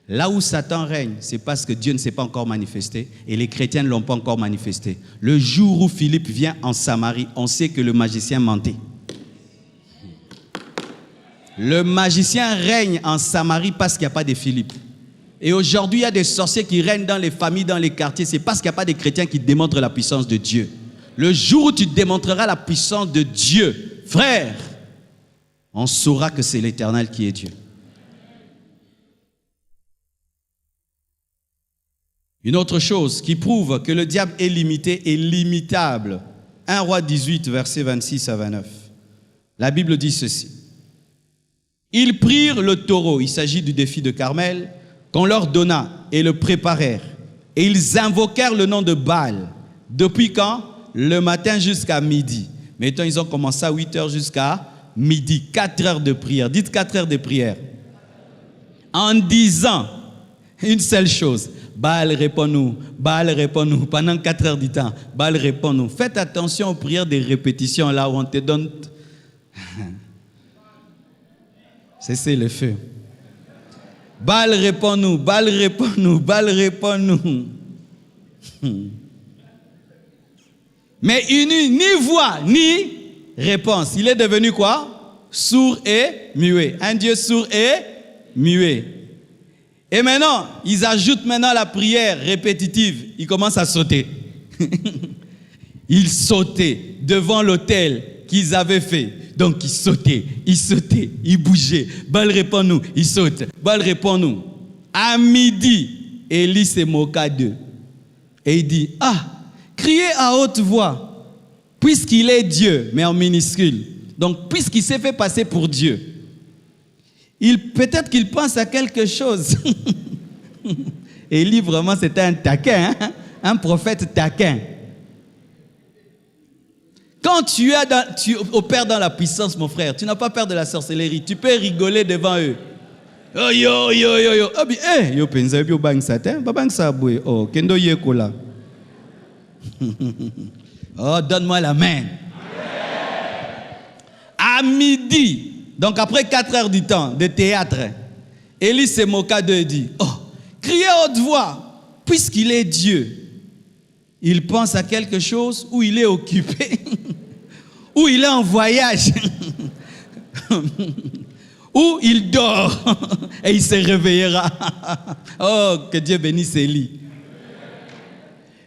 Là où Satan règne, c'est parce que Dieu ne s'est pas encore manifesté et les chrétiens ne l'ont pas encore manifesté. Le jour où Philippe vient en Samarie, on sait que le magicien mentait. Le magicien règne en Samarie parce qu'il n'y a pas de Philippe. Et aujourd'hui, il y a des sorciers qui règnent dans les familles, dans les quartiers. C'est parce qu'il n'y a pas de chrétiens qui démontrent la puissance de Dieu. Le jour où tu démontreras la puissance de Dieu, frère, on saura que c'est l'Éternel qui est Dieu. Une autre chose qui prouve que le diable est limité et limitable. 1 Roi 18, versets 26 à 29. La Bible dit ceci. Ils prirent le taureau, il s'agit du défi de Carmel, qu'on leur donna et le préparèrent. Et ils invoquèrent le nom de Baal. Depuis quand? Le matin jusqu'à midi. Mettons, ils ont commencé à 8 heures jusqu'à midi. 4 heures de prière. Dites 4 heures de prière. En disant une seule chose. Baal, réponds-nous. Baal, réponds-nous. Pendant 4 heures du temps. Baal, réponds-nous. Faites attention aux prières de répétition là où on te donne... C'est le feu. Baal, réponds-nous. Baal, réponds-nous. Baal, réponds-nous. Mais il n'eut ni voix, ni réponse. Il est devenu quoi? Sourd et muet. Un Dieu sourd et muet. Et maintenant, ils ajoutent maintenant la prière répétitive. Ils commencent à sauter. Ils sautaient devant l'autel qu'ils avaient fait. Donc ils sautaient, ils bougeaient. Baal, réponds-nous. Ils sautent. Baal, réponds-nous. À midi, Élie se moqua d'eux. Et il dit, criez à haute voix, puisqu'il est Dieu, mais en minuscule. Donc, puisqu'il s'est fait passer pour Dieu, peut-être qu'il pense à quelque chose. Élie, vraiment, c'était un taquin, hein? Un prophète taquin. Quand tu opères dans la puissance, mon frère, tu n'as pas peur de la sorcellerie. Tu peux rigoler devant eux. Oh, yo, yo, yo, yo. Oh, bien, yo, pensa, yo, bang, satan. Bang, ça, boy. Oh, kendo, ye, kola. Oh, donne-moi la main. À midi, donc après 4 heures du temps de théâtre, Élie se moqua d'eux et dit, criez à haute voix, puisqu'il est Dieu. Il pense à quelque chose ou il est occupé, ou il est en voyage, ou il dort et il se réveillera. Oh, que Dieu bénisse Élie.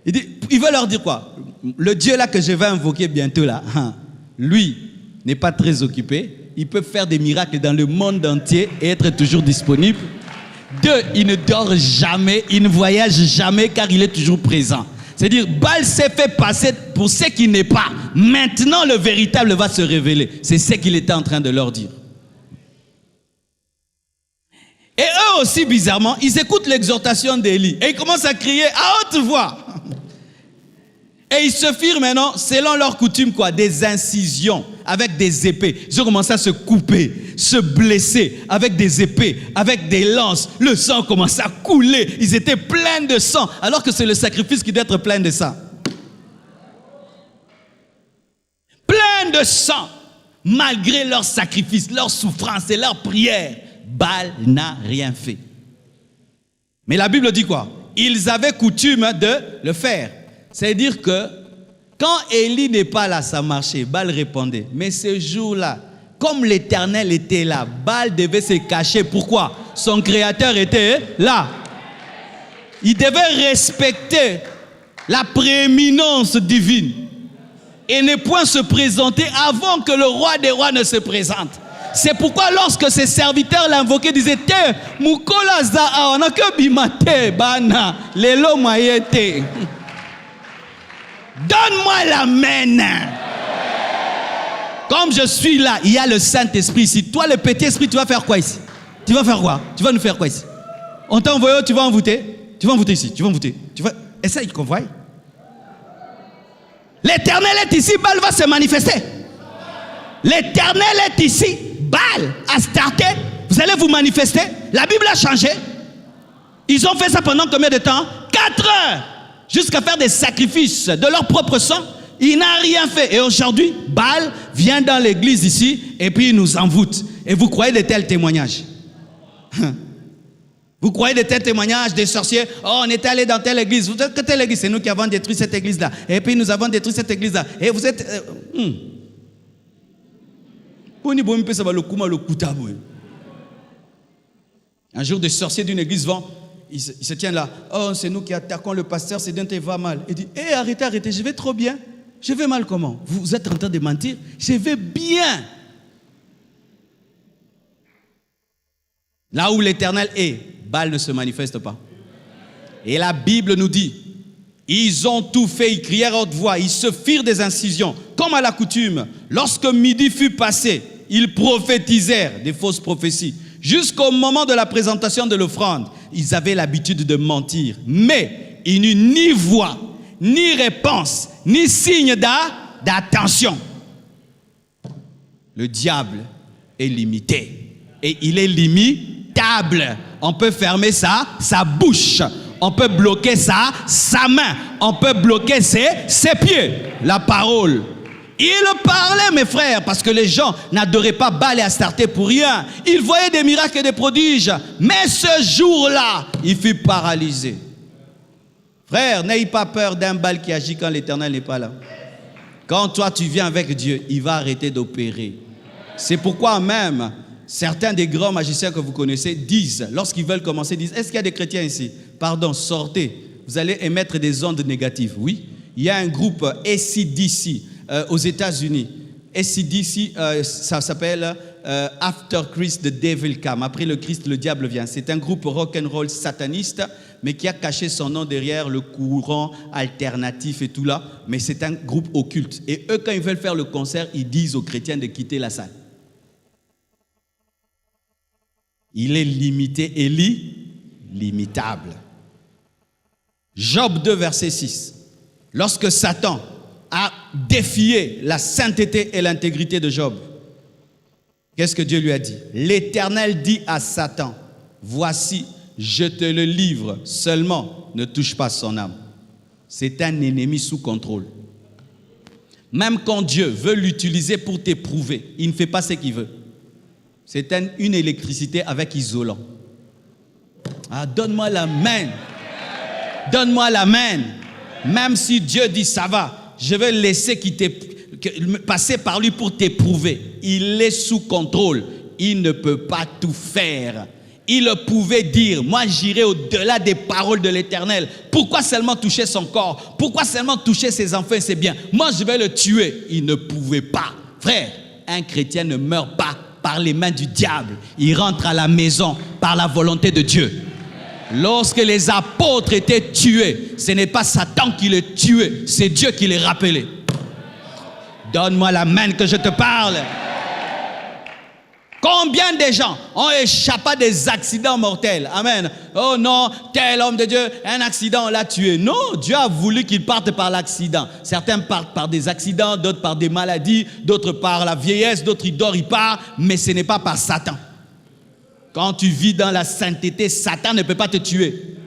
Il veut leur dire quoi? le Dieu là que je vais invoquer bientôt là, lui n'est pas très occupé. Il peut faire des miracles dans le monde entier et être toujours disponible. 2, il ne dort jamais, il ne voyage jamais car il est toujours présent. C'est-à-dire, Baal s'est fait passer pour ce qui n'est pas. Maintenant, le véritable va se révéler. C'est ce qu'il était en train de leur dire. Et eux aussi, bizarrement, ils écoutent l'exhortation d'Élie. Et ils commencent à crier à haute voix. Et ils se firent maintenant, selon leur coutume, quoi, des incisions avec des épées. Ils ont commencé à se couper, se blesser avec des épées, avec des lances. Le sang commençait à couler. Ils étaient pleins de sang, alors que c'est le sacrifice qui doit être plein de sang. Plein de sang, malgré leur sacrifice, leur souffrance et leur prière. Baal n'a rien fait. Mais la Bible dit quoi? Ils avaient coutume de le faire. C'est-à-dire que quand Élie n'est pas là, ça marchait. Baal répondait. Mais ce jour-là, comme l'Éternel était là, Baal devait se cacher. Pourquoi? Son Créateur était là. Il devait respecter la prééminence divine et ne point se présenter avant que le roi des rois ne se présente. C'est pourquoi lorsque ses serviteurs l'invoquaient, ils disaient: Te, mukola za awana ke bimate bana, lelo mayete. Donne-moi la main. Comme je suis là, il y a le Saint-Esprit ici. Toi, le petit esprit, tu vas faire quoi ici? Tu vas faire quoi? Tu vas nous faire quoi ici? On t'a envoyé, tu vas envoûter? Tu vas envoûter ici, tu vas envoûter. Essaye qu'on voie. L'Éternel est ici, Baal va se manifester. L'Éternel est ici, Baal a starté. Vous allez vous manifester. La Bible a changé. Ils ont fait ça pendant combien de temps? 4 heures. Jusqu'à faire des sacrifices de leur propre sang. Il n'a rien fait. Et aujourd'hui, Baal vient dans l'église ici et puis il nous envoûte. Et vous croyez de tels témoignages? Vous croyez de tels témoignages des sorciers? Oh, on était allé dans telle église. Vous êtes que telle église? C'est nous qui avons détruit cette église-là. Et puis nous avons détruit cette église-là. Et vous êtes... Un jour, des sorciers d'une église vont... Il se tient là. Oh, c'est nous qui attaquons le pasteur, c'est d'un va mal. Il dit: hé, arrêtez, je vais trop bien. Je vais mal comment? Vous êtes en train de mentir? Je vais bien. Là où l'Éternel est, Baal ne se manifeste pas. Et la Bible nous dit, ils ont tout fait, ils crièrent à haute voix, ils se firent des incisions, comme à la coutume. Lorsque midi fut passé, ils prophétisèrent des fausses prophéties. Jusqu'au moment de la présentation de l'offrande, ils avaient l'habitude de mentir. Mais il n'y eut ni voix, ni réponse, ni signe d'attention. Le diable est limité. Et il est limitable. On peut fermer sa bouche. On peut bloquer sa main. On peut bloquer ses pieds. La parole. Il parlait, mes frères, parce que les gens n'adoraient pas Baal et Astarté pour rien. Ils voyaient des miracles et des prodiges. Mais ce jour-là, il fut paralysé. Frère, n'ayez pas peur d'un Baal qui agit quand l'Éternel n'est pas là. Quand toi, tu viens avec Dieu, il va arrêter d'opérer. C'est pourquoi même, certains des grands magiciens que vous connaissez disent, lorsqu'ils veulent commencer, disent: est-ce qu'il y a des chrétiens ici? Pardon, sortez. Vous allez émettre des ondes négatives. Oui, il y a un groupe AC/DC aux États-Unis. AC/DC, ça s'appelle After Christ, the Devil Come. Après le Christ, le diable vient. C'est un groupe rock'n'roll sataniste, mais qui a caché son nom derrière le courant alternatif et tout là. Mais c'est un groupe occulte. Et eux, quand ils veulent faire le concert, ils disent aux chrétiens de quitter la salle. Il est limité et limitable. Job 2, verset 6. Lorsque Satan a défié la sainteté et l'intégrité de Job, qu'est-ce que Dieu lui a dit? L'Éternel dit à Satan: voici, je te le livre, seulement ne touche pas son âme. C'est un ennemi sous contrôle. Même quand Dieu veut l'utiliser pour t'éprouver, il ne fait pas ce qu'il veut. C'est une électricité avec isolant. Ah, donne-moi la main. Donne-moi la main. Même si Dieu dit ça va, je vais laisser passer par lui pour t'éprouver. Il est sous contrôle. Il ne peut pas tout faire. Il pouvait dire, moi j'irai au-delà des paroles de l'Éternel. Pourquoi seulement toucher son corps? Pourquoi seulement toucher ses enfants et ses biens? Moi je vais le tuer. Il ne pouvait pas. Frère, un chrétien ne meurt pas par les mains du diable. Il rentre à la maison par la volonté de Dieu. Lorsque les apôtres étaient tués, ce n'est pas Satan qui les tuait, c'est Dieu qui les rappelait. Donne-moi la main que je te parle. Combien de gens ont échappé à des accidents mortels? Amen. Oh non, tel homme de Dieu, un accident l'a tué. Non, Dieu a voulu qu'il parte par l'accident. Certains partent par des accidents, d'autres par des maladies, d'autres par la vieillesse, d'autres ils dorment, ils partent, mais ce n'est pas par Satan. Quand tu vis dans la sainteté, Satan ne peut pas te tuer.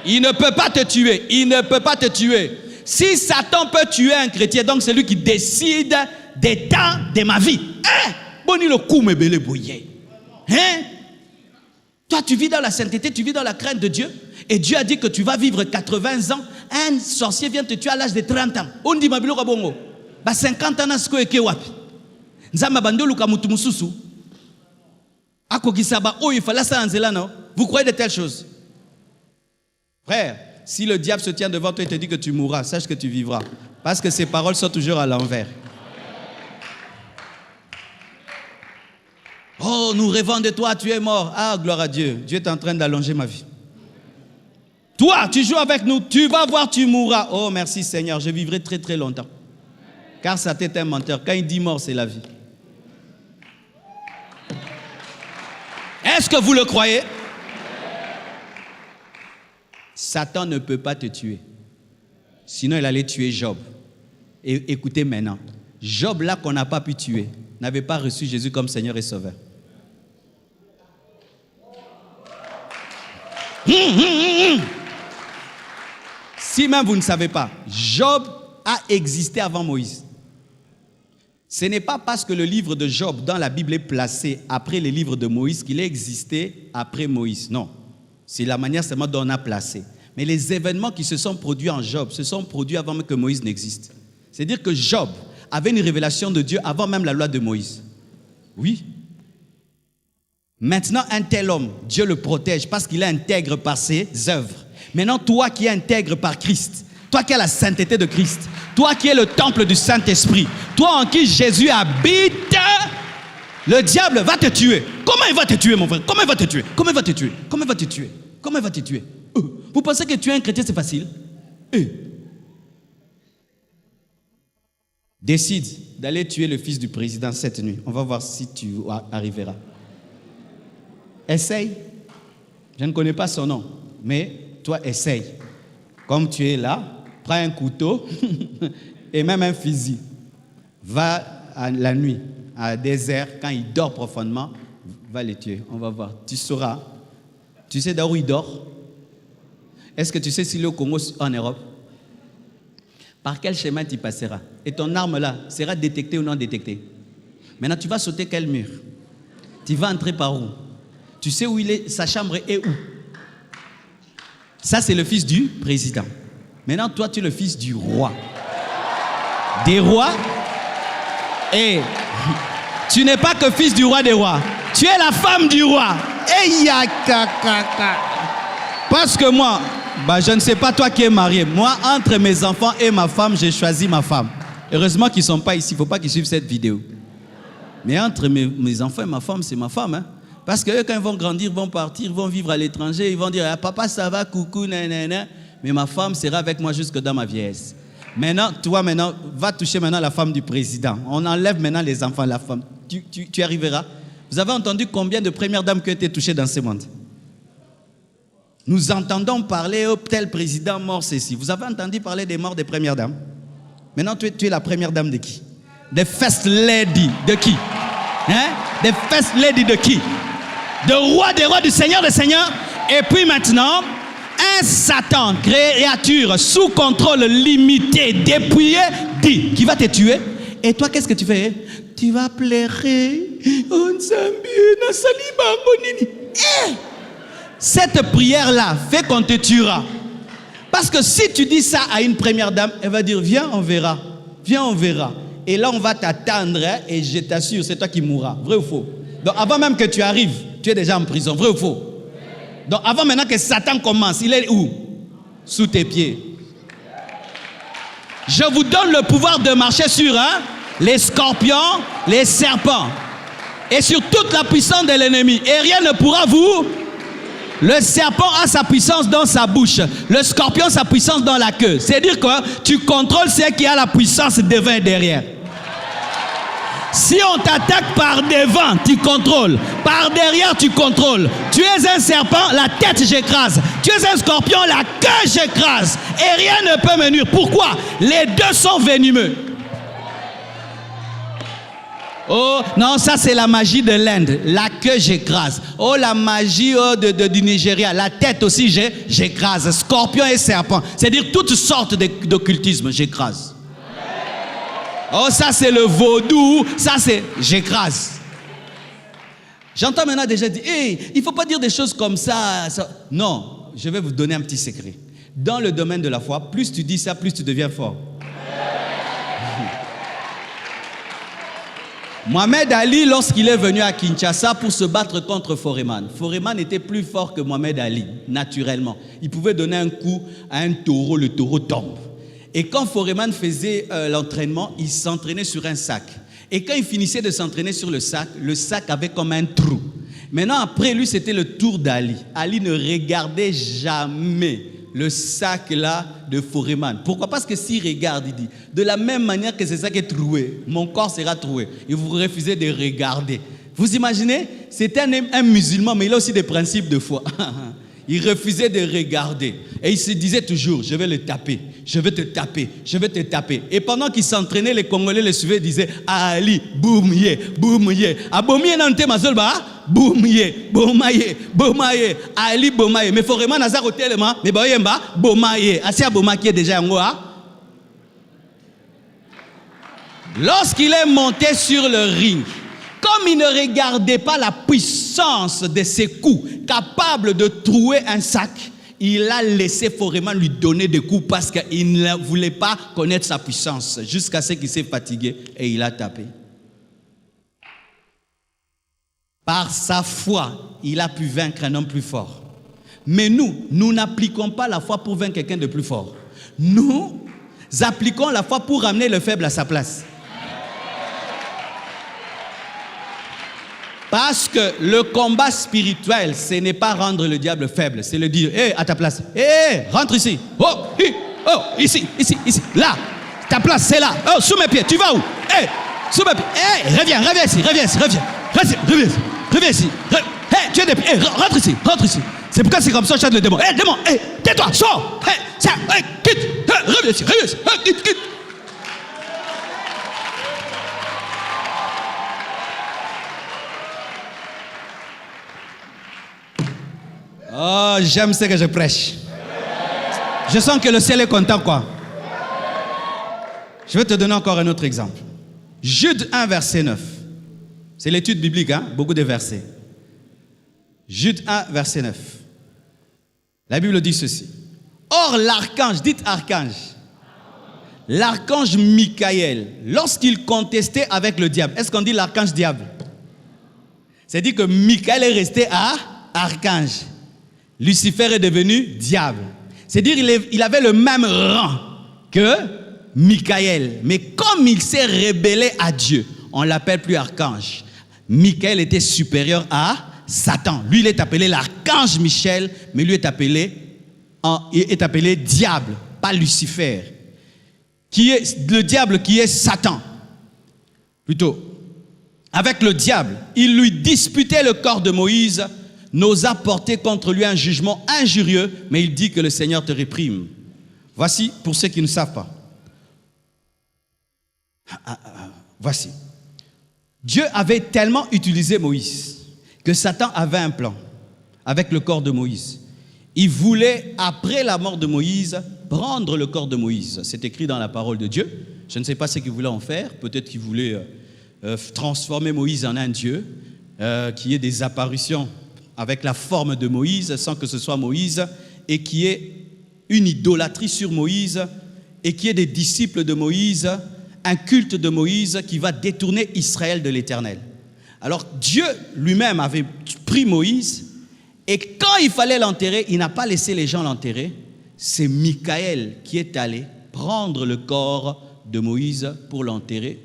Il ne peut pas te tuer. Il ne peut pas te tuer. Si Satan peut tuer un chrétien, donc c'est lui qui décide des temps de ma vie. Hein? Hein? Toi, tu vis dans la sainteté, tu vis dans la crainte de Dieu. Et Dieu a dit que tu vas vivre 80 ans. Un sorcier vient te tuer à l'âge de 30 ans. On dit, 50 ans, vous croyez de telles choses? Frère, si le diable se tient devant toi et te dit que tu mourras, sache que tu vivras. Parce que ses paroles sont toujours à l'envers. Oh, nous rêvons de toi, tu es mort. Ah, gloire à Dieu. Dieu est en train d'allonger ma vie. Toi, tu joues avec nous, tu vas voir, tu mourras. Oh, merci Seigneur, je vivrai très très longtemps. Car Satan est un menteur. Quand il dit mort, c'est la vie. Est-ce que vous le croyez? Satan ne peut pas te tuer. Sinon, il allait tuer Job. Et écoutez maintenant, Job, là qu'on n'a pas pu tuer, n'avait pas reçu Jésus comme Seigneur et Sauveur. Si même vous ne savez pas, Job a existé avant Moïse. Ce n'est pas parce que le livre de Job dans la Bible est placé après les livres de Moïse qu'il a existé après Moïse. Non, c'est la manière seulement dont on a placé. Mais les événements qui se sont produits en Job se sont produits avant même que Moïse n'existe. C'est-à-dire que Job avait une révélation de Dieu avant même la loi de Moïse. Oui. Maintenant, un tel homme, Dieu le protège parce qu'il est intègre par ses œuvres. Maintenant, toi qui es intègre par Christ, toi qui as la sainteté de Christ, toi qui es le temple du Saint-Esprit, toi en qui Jésus habite, le diable va te tuer. Comment il va te tuer, mon frère? Comment il va te tuer? Comment il va te tuer? Comment il va te tuer? Comment il va te tuer? Vous pensez que tuer un chrétien, c'est facile? Décide d'aller tuer le fils du président cette nuit. On va voir si tu arriveras. Essaye. Je ne connais pas son nom, mais toi, essaye. Comme tu es là, prends un couteau et même un fusil. Va à la nuit, à désert, quand il dort profondément, va les tuer. On va voir. Tu sauras. Tu sais d'où il dort? Est-ce que tu sais s'il est au Congo, en Europe? Par quel chemin tu passeras? Et ton arme là sera détectée ou non détectée? Maintenant, tu vas sauter quel mur? Tu vas entrer par où? Tu sais où il est, sa chambre est où? Ça, c'est le fils du président. Maintenant, toi, tu es le fils du roi. Des rois. Et tu n'es pas que fils du roi des rois. Tu es la femme du roi. Et parce que moi, je ne sais pas toi qui es marié. Moi, entre mes enfants et ma femme, j'ai choisi ma femme. Heureusement qu'ils ne sont pas ici. Il ne faut pas qu'ils suivent cette vidéo. Mais entre mes enfants et ma femme, c'est ma femme. Hein? Parce qu'eux, quand ils vont grandir, vont partir, vont vivre à l'étranger, ils vont dire, ah, papa, ça va, coucou, nanana. Mais ma femme sera avec moi jusque dans ma vieillesse. Maintenant, toi, va toucher maintenant la femme du président. On enlève maintenant les enfants, la femme. Tu arriveras. Vous avez entendu combien de premières dames qui ont été touchées dans ce monde? Nous entendons parler, oh, tel président mort, ceci. Vous avez entendu parler des morts des premières dames? Maintenant, tu es la première dame de qui? Des first lady de qui? Hein? Des first lady de qui? De roi des rois, du Seigneur des seigneurs. Et puis maintenant, un Satan, créature sous contrôle limité, dépouillé, dit, qui va te tuer. Et toi, qu'est-ce que tu fais? Tu vas pleurer. Cette prière-là fait qu'on te tuera. Parce que si tu dis ça à une première dame, elle va dire, viens, on verra. Viens, on verra. Et là, on va t'attendre, hein, et je t'assure, c'est toi qui mourras. Vrai ou faux? Donc, avant même que tu arrives, tu es déjà en prison. Vrai ou faux? Donc avant maintenant que Satan commence, il est où? Sous tes pieds. Je vous donne le pouvoir de marcher sur les scorpions, les serpents et sur toute la puissance de l'ennemi. Et rien ne pourra vous... Le serpent a sa puissance dans sa bouche. Le scorpion sa puissance dans la queue. C'est-à-dire que tu contrôles ce qui a la puissance devant et derrière. Si on t'attaque par devant, tu contrôles. Par derrière, tu contrôles. Tu es un serpent, la tête j'écrase. Tu es un scorpion, la queue j'écrase. Et rien ne peut me nuire. Pourquoi? Les deux sont venimeux. Oh, non, ça c'est la magie de l'Inde. La queue j'écrase. Oh, la magie du Nigeria. La tête aussi j'écrase. Scorpion et serpent. C'est-à-dire toutes sortes d'occultisme j'écrase. Oh, ça c'est le vaudou, ça c'est j'écrase. J'entends maintenant déjà dire, hey, il ne faut pas dire des choses comme ça. Non, je vais vous donner un petit secret. Dans le domaine de la foi, plus tu dis ça, plus tu deviens fort. Mohamed Ali, lorsqu'il est venu à Kinshasa pour se battre contre Foreman, Foreman était plus fort que Mohamed Ali, naturellement. Il pouvait donner un coup à un taureau, le taureau tombe. Et quand Foreman faisait l'entraînement, il s'entraînait sur un sac. Et quand il finissait de s'entraîner sur le sac avait comme un trou. Maintenant, après lui, c'était le tour d'Ali. Ali ne regardait jamais le sac là de Foreman. Pourquoi? Parce que s'il regarde, il dit, de la même manière que ce sac est troué, mon corps sera troué. Et vous refusez de regarder. Vous imaginez? C'était un musulman, mais il a aussi des principes de foi. Il refusait de regarder. Et il se disait toujours, je vais le taper, je vais te taper, je vais te taper. Et pendant qu'il s'entraînait, les Congolais le suivaient et disaient, Ali, boumye, boumye. Aboumye nante mazolba, boumye, boumye, boumye. Ali, boumye. Mais Foreman nazar au tellement, mais boyemba, boumye. Asia boumye qui est déjà en moi. Lorsqu'il est monté sur le ring, comme il ne regardait pas la puissance de ses coups, capable de trouer un sac, il a laissé Foreman lui donner des coups parce qu'il ne voulait pas connaître sa puissance, jusqu'à ce qu'il s'est fatigué et il a tapé. Par sa foi, il a pu vaincre un homme plus fort. Mais nous n'appliquons pas la foi pour vaincre quelqu'un de plus fort. Nous appliquons la foi pour ramener le faible à sa place. Parce que le combat spirituel, ce n'est pas rendre le diable faible, c'est le dire, hé, à ta place, hé, rentre ici, oh, ici, là, ta place, c'est là, oh, sous mes pieds, tu vas où? Hé, sous mes pieds, hé, reviens ici, hé, tu es des pieds, rentre ici. C'est pourquoi c'est comme ça, je chante le démon, hé, démon, hé, tais-toi, sors, hé, quitte, reviens ici, quitte. Oh, j'aime ce que je prêche. Je sens que le ciel est content, quoi. Je vais te donner encore un autre exemple. Jude 1, verset 9. C'est l'étude biblique, hein? Beaucoup de versets. Jude 1, verset 9. La Bible dit ceci. Or, l'archange, dites archange. L'archange Michael, lorsqu'il contestait avec le diable, est-ce qu'on dit l'archange diable? C'est-à-dire que Michael est resté à archange. Lucifer est devenu diable. C'est-à-dire qu'il avait le même rang que Michael. Mais comme il s'est rébellé à Dieu, on ne l'appelle plus archange. Michael était supérieur à Satan. Lui, il est appelé l'archange Michel, mais lui est appelé diable, pas Lucifer. Qui est le diable qui est Satan. Plutôt. Avec le diable, il lui disputait le corps de Moïse, n'osa porter contre lui un jugement injurieux, mais il dit que le Seigneur te réprime. Voici, pour ceux qui ne savent pas. Voici. Dieu avait tellement utilisé Moïse que Satan avait un plan avec le corps de Moïse. Il voulait, après la mort de Moïse, prendre le corps de Moïse. C'est écrit dans la parole de Dieu. Je ne sais pas ce qu'il voulait en faire. Peut-être qu'il voulait transformer Moïse en un Dieu, qui ait des apparitions avec la forme de Moïse, sans que ce soit Moïse, et qui ait une idolâtrie sur Moïse, et qui ait des disciples de Moïse, un culte de Moïse qui va détourner Israël de l'Éternel. Alors Dieu lui-même avait pris Moïse Et quand il fallait l'enterrer, il n'a pas laissé les gens l'enterrer. C'est Michaël qui est allé prendre le corps de Moïse pour l'enterrer.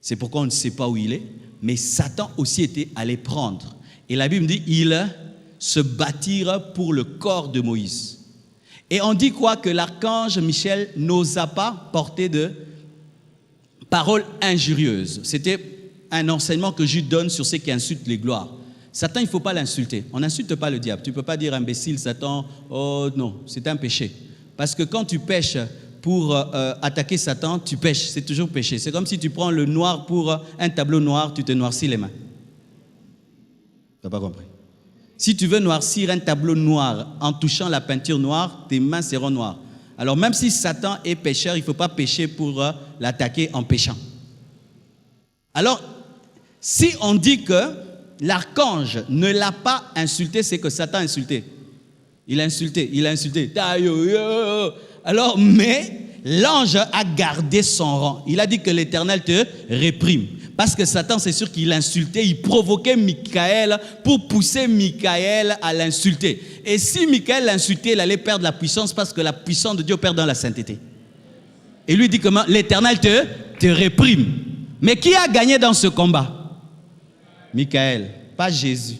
C'est pourquoi on ne sait pas où il est. Mais Satan aussi était allé prendre. Et la Bible dit, ils se battirent pour le corps de Moïse. Et on dit quoi? Que l'archange Michel n'osa pas porter de paroles injurieuses. C'était un enseignement que Jude donne sur ceux qui insultent les gloires. Satan, il ne faut pas l'insulter. On n'insulte pas le diable. Tu ne peux pas dire imbécile, Satan. Oh non, c'est un péché. Parce que quand tu pèches pour attaquer Satan, tu pèches. C'est toujours péché. C'est comme si tu prends le noir pour un tableau noir, tu te noircis les mains. Tu n'as pas compris. Si tu veux noircir un tableau noir en touchant la peinture noire, tes mains seront noires. Alors même si Satan est pécheur, il ne faut pas pécher pour l'attaquer en péchant. Alors, si on dit que l'archange ne l'a pas insulté, c'est que Satan a insulté. Il a insulté. Alors, mais l'ange a gardé son rang. Il a dit que l'Éternel te réprime. Parce que Satan, c'est sûr qu'il insultait, il provoquait Michaël pour pousser Michaël à l'insulter. Et si Michaël l'insultait, il allait perdre la puissance parce que la puissance de Dieu perd dans la sainteté. Et lui dit comment? L'Éternel te réprime. Mais qui a gagné dans ce combat? Michaël, pas Jésus.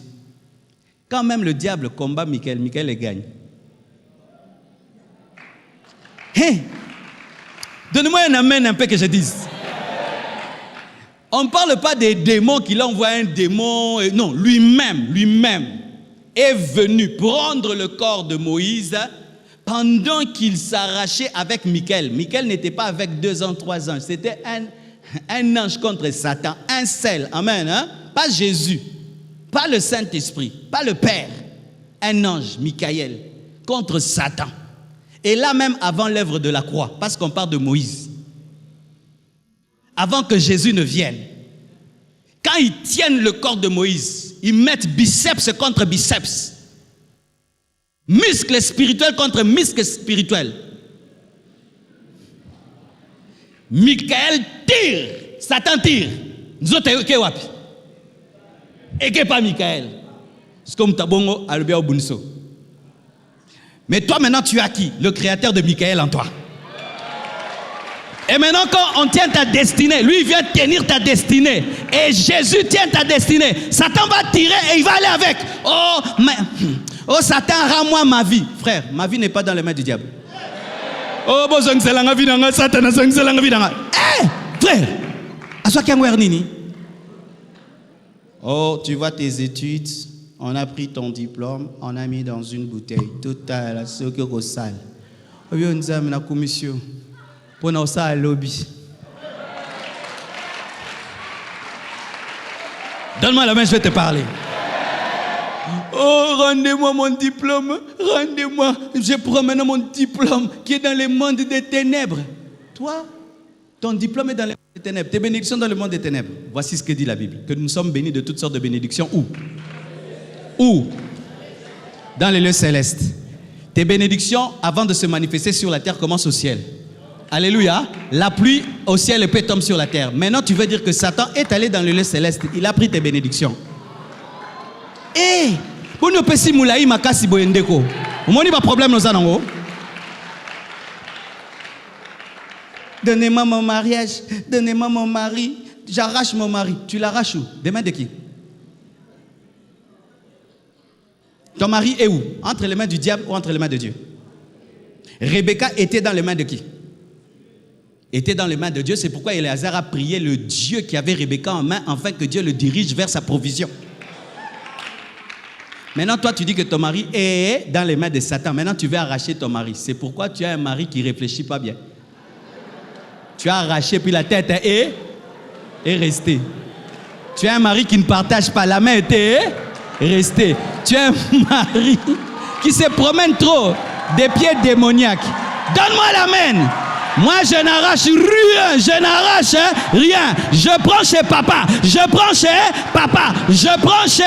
Quand même le diable combat Michaël, Michaël les gagne. Hey, donne-moi un amen un peu que je dise. On ne parle pas des démons qu'il a envoyé un démon. Non, lui-même est venu prendre le corps de Moïse pendant qu'il s'arrachait avec Michaël. Michaël n'était pas avec 2 ans, 3 ans. C'était un ange contre Satan, un seul. Amen. Hein? Pas Jésus, pas le Saint-Esprit, pas le Père. Un ange, Michaël, contre Satan. Et là même avant l'œuvre de la croix, parce qu'on parle de Moïse. Avant que Jésus ne vienne. Quand ils tiennent le corps de Moïse, ils mettent biceps contre biceps. Muscle spirituel contre muscle spirituel. Michaël tire, Satan tire. Nous autres, et que pas Michaël. C'est comme Tabongo Albert Bunso. Mais toi maintenant tu as qui? Le créateur de Michaël en toi. Et maintenant quand on tient ta destinée, lui il vient tenir ta destinée. Et Jésus tient ta destinée. Satan va tirer et il va aller avec. Oh Satan, rends-moi ma vie. Frère, ma vie n'est pas dans les mains du diable. Oh Satan, frère, à soi qui a nini. Oh, tu vois tes études, on a pris ton diplôme, on a mis dans une bouteille. Tout à la salle. On a la commission. Pour nous, ça, lobby. Donne-moi la main, je vais te parler. Oh, rendez-moi mon diplôme, rendez-moi. Je prends maintenant mon diplôme qui est dans le monde des ténèbres. Toi, ton diplôme est dans le monde des ténèbres. Tes bénédictions dans le monde des ténèbres. Voici ce que dit la Bible. Que nous sommes bénis de toutes sortes de bénédictions. Où? Où? Dans les lieux célestes. Tes bénédictions, avant de se manifester sur la terre, commencent au ciel. Alléluia. La pluie au ciel et peut tomber sur la terre. Maintenant, tu veux dire que Satan est allé dans le lieu céleste. Il a pris tes bénédictions. Eh! Vous ne pouvez pas moulaï makasi boyendeko. Vous n'avez pas de problème nous allons. Donnez-moi mon mariage. Donnez-moi mon mari. J'arrache mon mari. Tu l'arraches où? Des mains de qui? Ton mari est où? Entre les mains du diable ou entre les mains de Dieu? Rebecca était dans les mains de qui? Était dans les mains de Dieu. C'est pourquoi Éléazar a prié le Dieu qui avait Rebecca en main afin que Dieu le dirige vers sa provision. Maintenant, toi, tu dis que ton mari est dans les mains de Satan. Maintenant, tu veux arracher ton mari. C'est pourquoi tu as un mari qui ne réfléchit pas bien. Tu as arraché, puis la tête est restée. Tu as un mari qui ne partage pas. La main était restée. Tu as un mari qui se promène trop, des pieds démoniaques. Donne-moi la main. Moi, je n'arrache rien, je n'arrache rien. Je prends chez papa, je prends chez papa, je prends chez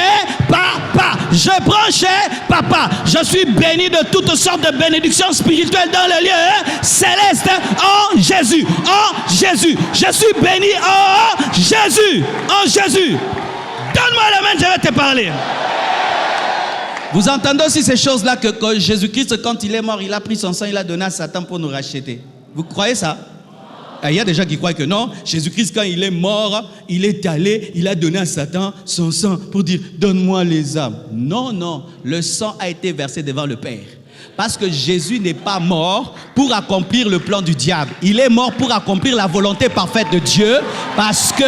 papa, je prends chez papa. Je suis béni de toutes sortes de bénédictions spirituelles dans le lieu céleste en Jésus, en Jésus. Je suis béni en Jésus, en Jésus. Donne-moi la main, je vais te parler. Vous entendez aussi ces choses-là que Jésus-Christ, quand il est mort, il a pris son sang, il a donné à Satan pour nous racheter. Vous croyez ça? Il y a des gens qui croient que non. Jésus-Christ, quand il est mort, il est allé, il a donné à Satan son sang pour dire « Donne-moi les âmes ». Non, non. Le sang a été versé devant le Père. Parce que Jésus n'est pas mort pour accomplir le plan du diable. Il est mort pour accomplir la volonté parfaite de Dieu. Parce que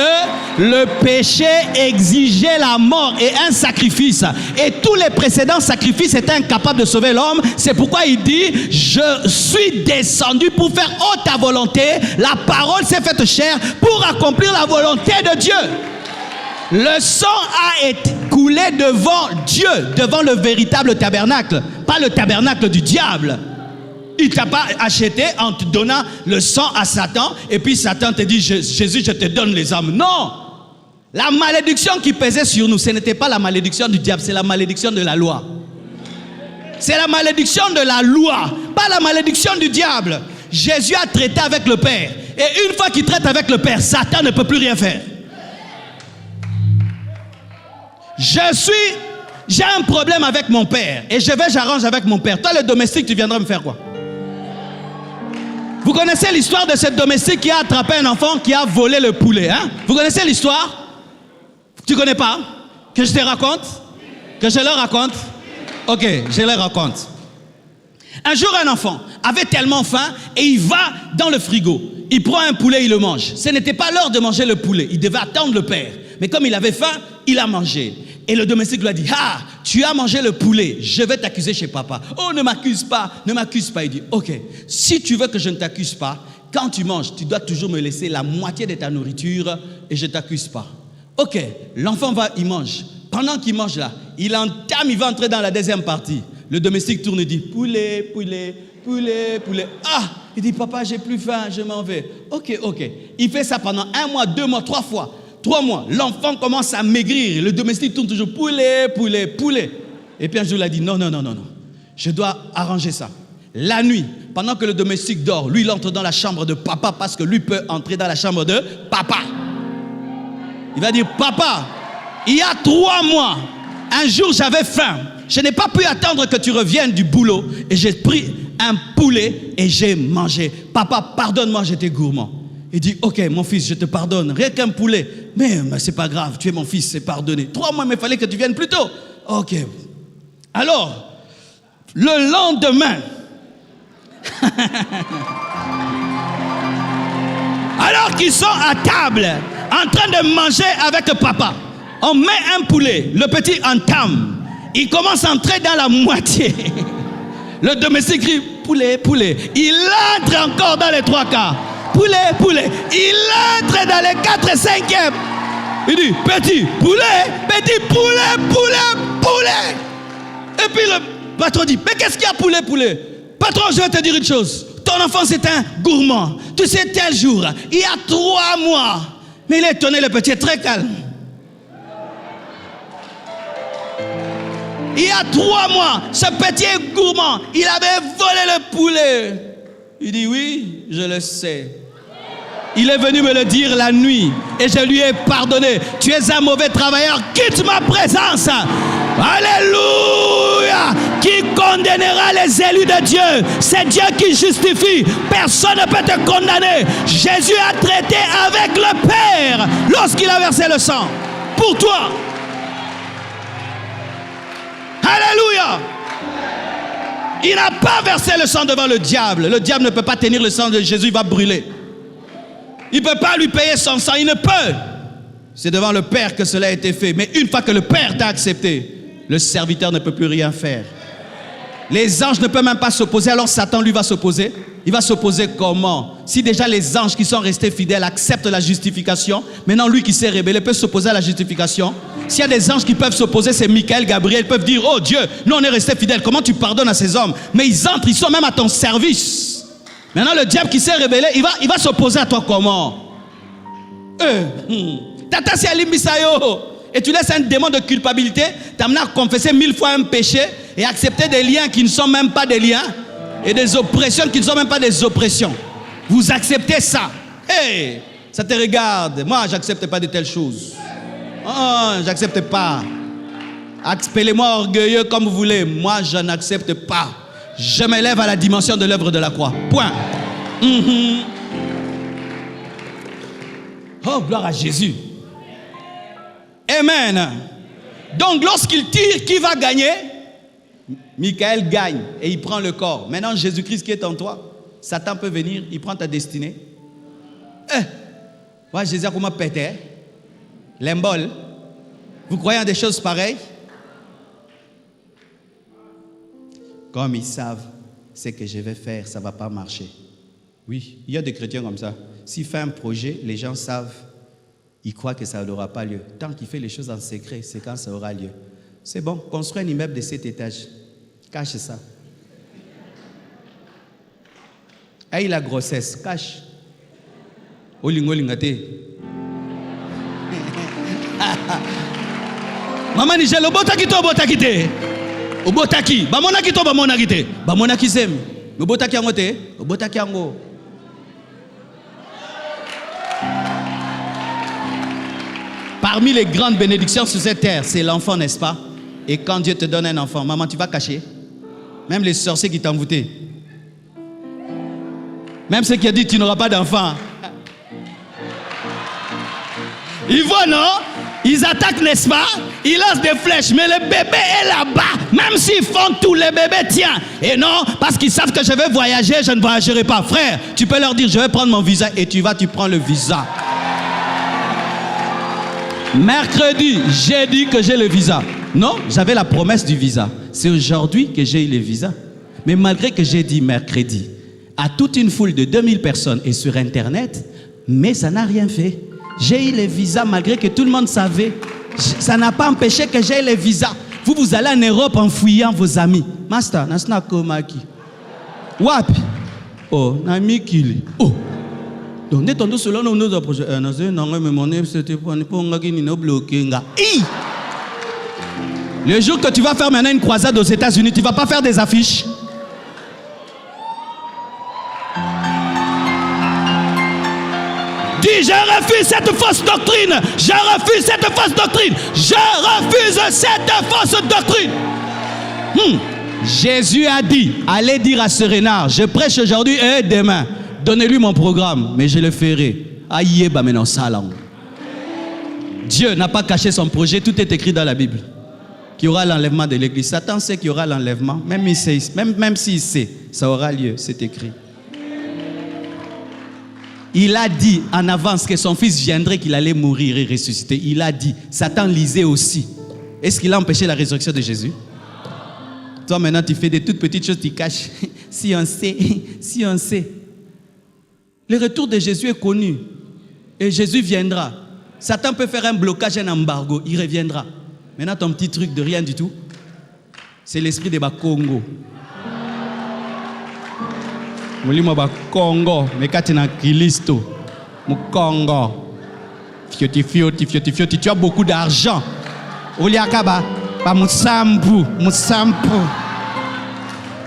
le péché exigeait la mort et un sacrifice. Et tous les précédents sacrifices étaient incapables de sauver l'homme. C'est pourquoi il dit « Je suis descendu pour faire ta volonté. La parole s'est faite chair pour accomplir la volonté de Dieu. » Le sang a été coulé devant Dieu, devant le véritable tabernacle, pas le tabernacle du diable. Il ne t'a pas acheté en te donnant le sang à Satan et puis Satan te dit « Jésus, je te donne les âmes ». Non! La malédiction qui pesait sur nous, ce n'était pas la malédiction du diable, c'est la malédiction de la loi. C'est la malédiction de la loi, pas la malédiction du diable. Jésus a traité avec le Père. Et une fois qu'il traite avec le Père, Satan ne peut plus rien faire. J'ai un problème avec mon père et j'arrange avec mon père. Toi, le domestique, tu viendras me faire quoi? Vous connaissez l'histoire de ce domestique qui a attrapé un enfant qui a volé le poulet, hein? Vous connaissez l'histoire? Tu connais pas? Que je te raconte? Que je leur raconte? Ok, je leur raconte. Un jour, un enfant avait tellement faim et il va dans le frigo. Il prend un poulet, il le mange. Ce n'était pas l'heure de manger le poulet. Il devait attendre le père. Mais comme il avait faim, il a mangé. Et le domestique lui a dit, « Ah, tu as mangé le poulet, je vais t'accuser chez papa. » « Oh, ne m'accuse pas, ne m'accuse pas. » Il dit, « Ok, si tu veux que je ne t'accuse pas, quand tu manges, tu dois toujours me laisser la moitié de ta nourriture et je ne t'accuse pas. » Ok, l'enfant va, il mange. Pendant qu'il mange là, il entame, il va entrer dans la deuxième partie. Le domestique tourne et dit, « Poulet, poulet, poulet, poulet. » Ah, il dit, « Papa, j'ai plus faim, je m'en vais. » Ok, ok. Il fait ça pendant 1 mois, 2 mois, 3 fois. 3 mois, l'enfant commence à maigrir. Le domestique tourne toujours poulet, poulet, poulet. Et puis un jour, il a dit non, non, non, non, non. Je dois arranger ça. La nuit, pendant que le domestique dort, lui, il entre dans la chambre de papa parce que lui peut entrer dans la chambre de papa. Il va dire, papa, il y a 3 mois, un jour, j'avais faim. Je n'ai pas pu attendre que tu reviennes du boulot et j'ai pris un poulet et j'ai mangé. Papa, pardonne-moi, j'étais gourmand. Il dit, ok, mon fils, je te pardonne. Rien qu'un poulet. Mais c'est pas grave, tu es mon fils, c'est pardonné. 3 mois, mais il fallait que tu viennes plus tôt. Ok. Alors, le lendemain, alors qu'ils sont à table, en train de manger avec papa, on met un poulet, le petit entame. Il commence à entrer dans la moitié. Le domestique crie, poulet, poulet. Il entre encore dans les 3 quarts. Poulet, poulet. Il entre dans les 4 et 5e. Il dit, petit poulet, poulet, poulet. Et puis le patron dit, mais qu'est-ce qu'il y a, poulet, poulet? Patron, je vais te dire une chose. Ton enfant, c'est un gourmand. Tu sais, tel jour, il y a 3 mois. Mais il est étonné, le petit est très calme. Il y a 3 mois, ce petit est gourmand. Il avait volé le poulet. Il dit, oui, je le sais. Il est venu me le dire la nuit et je lui ai pardonné. Tu es un mauvais travailleur, quitte ma présence. Alléluia. Qui condamnera les élus de Dieu? C'est Dieu qui justifie. Personne ne peut te condamner. Jésus a traité avec le Père lorsqu'il a versé le sang pour toi. Alléluia. Il n'a pas versé le sang devant le diable. Le diable ne peut pas tenir le sang de Jésus, il va brûler. Il ne peut pas lui payer son sang, il ne peut. C'est devant le Père que cela a été fait. Mais une fois que le Père t'a accepté, le serviteur ne peut plus rien faire. Les anges ne peuvent même pas s'opposer, alors Satan lui va s'opposer. Il va s'opposer comment? Si déjà les anges qui sont restés fidèles acceptent la justification, maintenant lui qui s'est rébellé peut s'opposer à la justification. S'il y a des anges qui peuvent s'opposer, c'est Michael, Gabriel, ils peuvent dire, oh Dieu, nous on est restés fidèles, comment tu pardonnes à ces hommes? Mais ils entrent, ils sont même à ton service. Maintenant le diable qui s'est rébellé, il va s'opposer à toi comment? Tata si alimbisayo. Et tu laisses un démon de culpabilité t'amener à confesser 1000 fois un péché et accepter des liens qui ne sont même pas des liens et des oppressions qui ne sont même pas des oppressions. Vous acceptez ça. Hey, ça te regarde. Moi, j'accepte pas de telles choses. Oh, j'accepte pas. Appelez-moi orgueilleux comme vous voulez. Moi, je n'accepte pas. Je m'élève à la dimension de l'œuvre de la croix. Point. Oh, gloire à Jésus. Amen. Donc, lorsqu'il tire, qui va gagner? Michael gagne et il prend le corps. Maintenant, Jésus-Christ qui est en toi, Satan peut venir, il prend ta destinée. Ouais, Jésus a comment pété? L'embol. Vous croyez en des choses pareilles? Comme ils savent ce que je vais faire, ça ne va pas marcher. Oui, il y a des chrétiens comme ça. S'il fait un projet, les gens savent, ils croient que ça n'aura pas lieu. Tant qu'il fait les choses en secret, c'est quand ça aura lieu. C'est bon, construis un immeuble de 7 étages. Cache ça. Aïe la grossesse, cache. Olingolingate. Maman Nigel, obotaki to obotaki te. Obotaki, bamonaki to bamonaki te. Bamonaki sem. Obotaki yango te, obotaki yango. Parmi les grandes bénédictions sur cette terre, c'est l'enfant, n'est-ce pas? Et quand Dieu te donne un enfant, maman, tu vas cacher. Même les sorciers qui t'ont envoûté. Même ceux qui ont dit tu n'auras pas d'enfant. Ils voient, non? Ils attaquent, n'est-ce pas? Ils lancent des flèches, mais le bébé est là-bas. Même s'ils font tout, le bébé tient. Et non, parce qu'ils savent que je vais voyager, je ne voyagerai pas. Frère, tu peux leur dire, je vais prendre mon visa. Et tu prends le visa. Mercredi, j'ai dit que j'ai le visa. Non, j'avais la promesse du visa. C'est aujourd'hui que j'ai eu le visa. Mais malgré que j'ai dit mercredi à toute une foule de 2000 personnes et sur Internet, mais ça n'a rien fait. J'ai eu le visa malgré que tout le monde savait. Ça n'a pas empêché que j'ai eu le visa. Vous allez en Europe en fouillant vos amis. Master, nasna komaki. Wapi? Oh, namikili. Oh. Donc, détendons cela dans notre projet. Le jour que tu vas faire maintenant une croisade aux États-Unis, tu ne vas pas faire des affiches. Dis, je refuse cette fausse doctrine. Je refuse cette fausse doctrine. Je refuse cette fausse doctrine. Jésus a dit, allez dire à ce renard, je prêche aujourd'hui et demain. Donnez-lui mon programme, mais je le ferai. Aïe, bah maintenant, salam. Dieu n'a pas caché son projet, tout est écrit dans la Bible. Qu'il y aura l'enlèvement de l'église. Satan sait qu'il y aura l'enlèvement, même s'il sait, ça aura lieu, c'est écrit. Il a dit en avance que son fils viendrait, qu'il allait mourir et ressusciter. Il a dit, Satan lisait aussi. Est-ce qu'il a empêché la résurrection de Jésus? Toi maintenant tu fais des toutes petites choses, tu caches. Si on sait. Le retour de Jésus est connu. Et Jésus viendra. Satan peut faire un blocage, un embargo, il reviendra. Maintenant ton petit truc de rien du tout, c'est l'esprit de Congo. Congo, mais quand tu es Christo, Congo, fioti, tu as beaucoup d'argent. Oliakaba, pas Moussampu.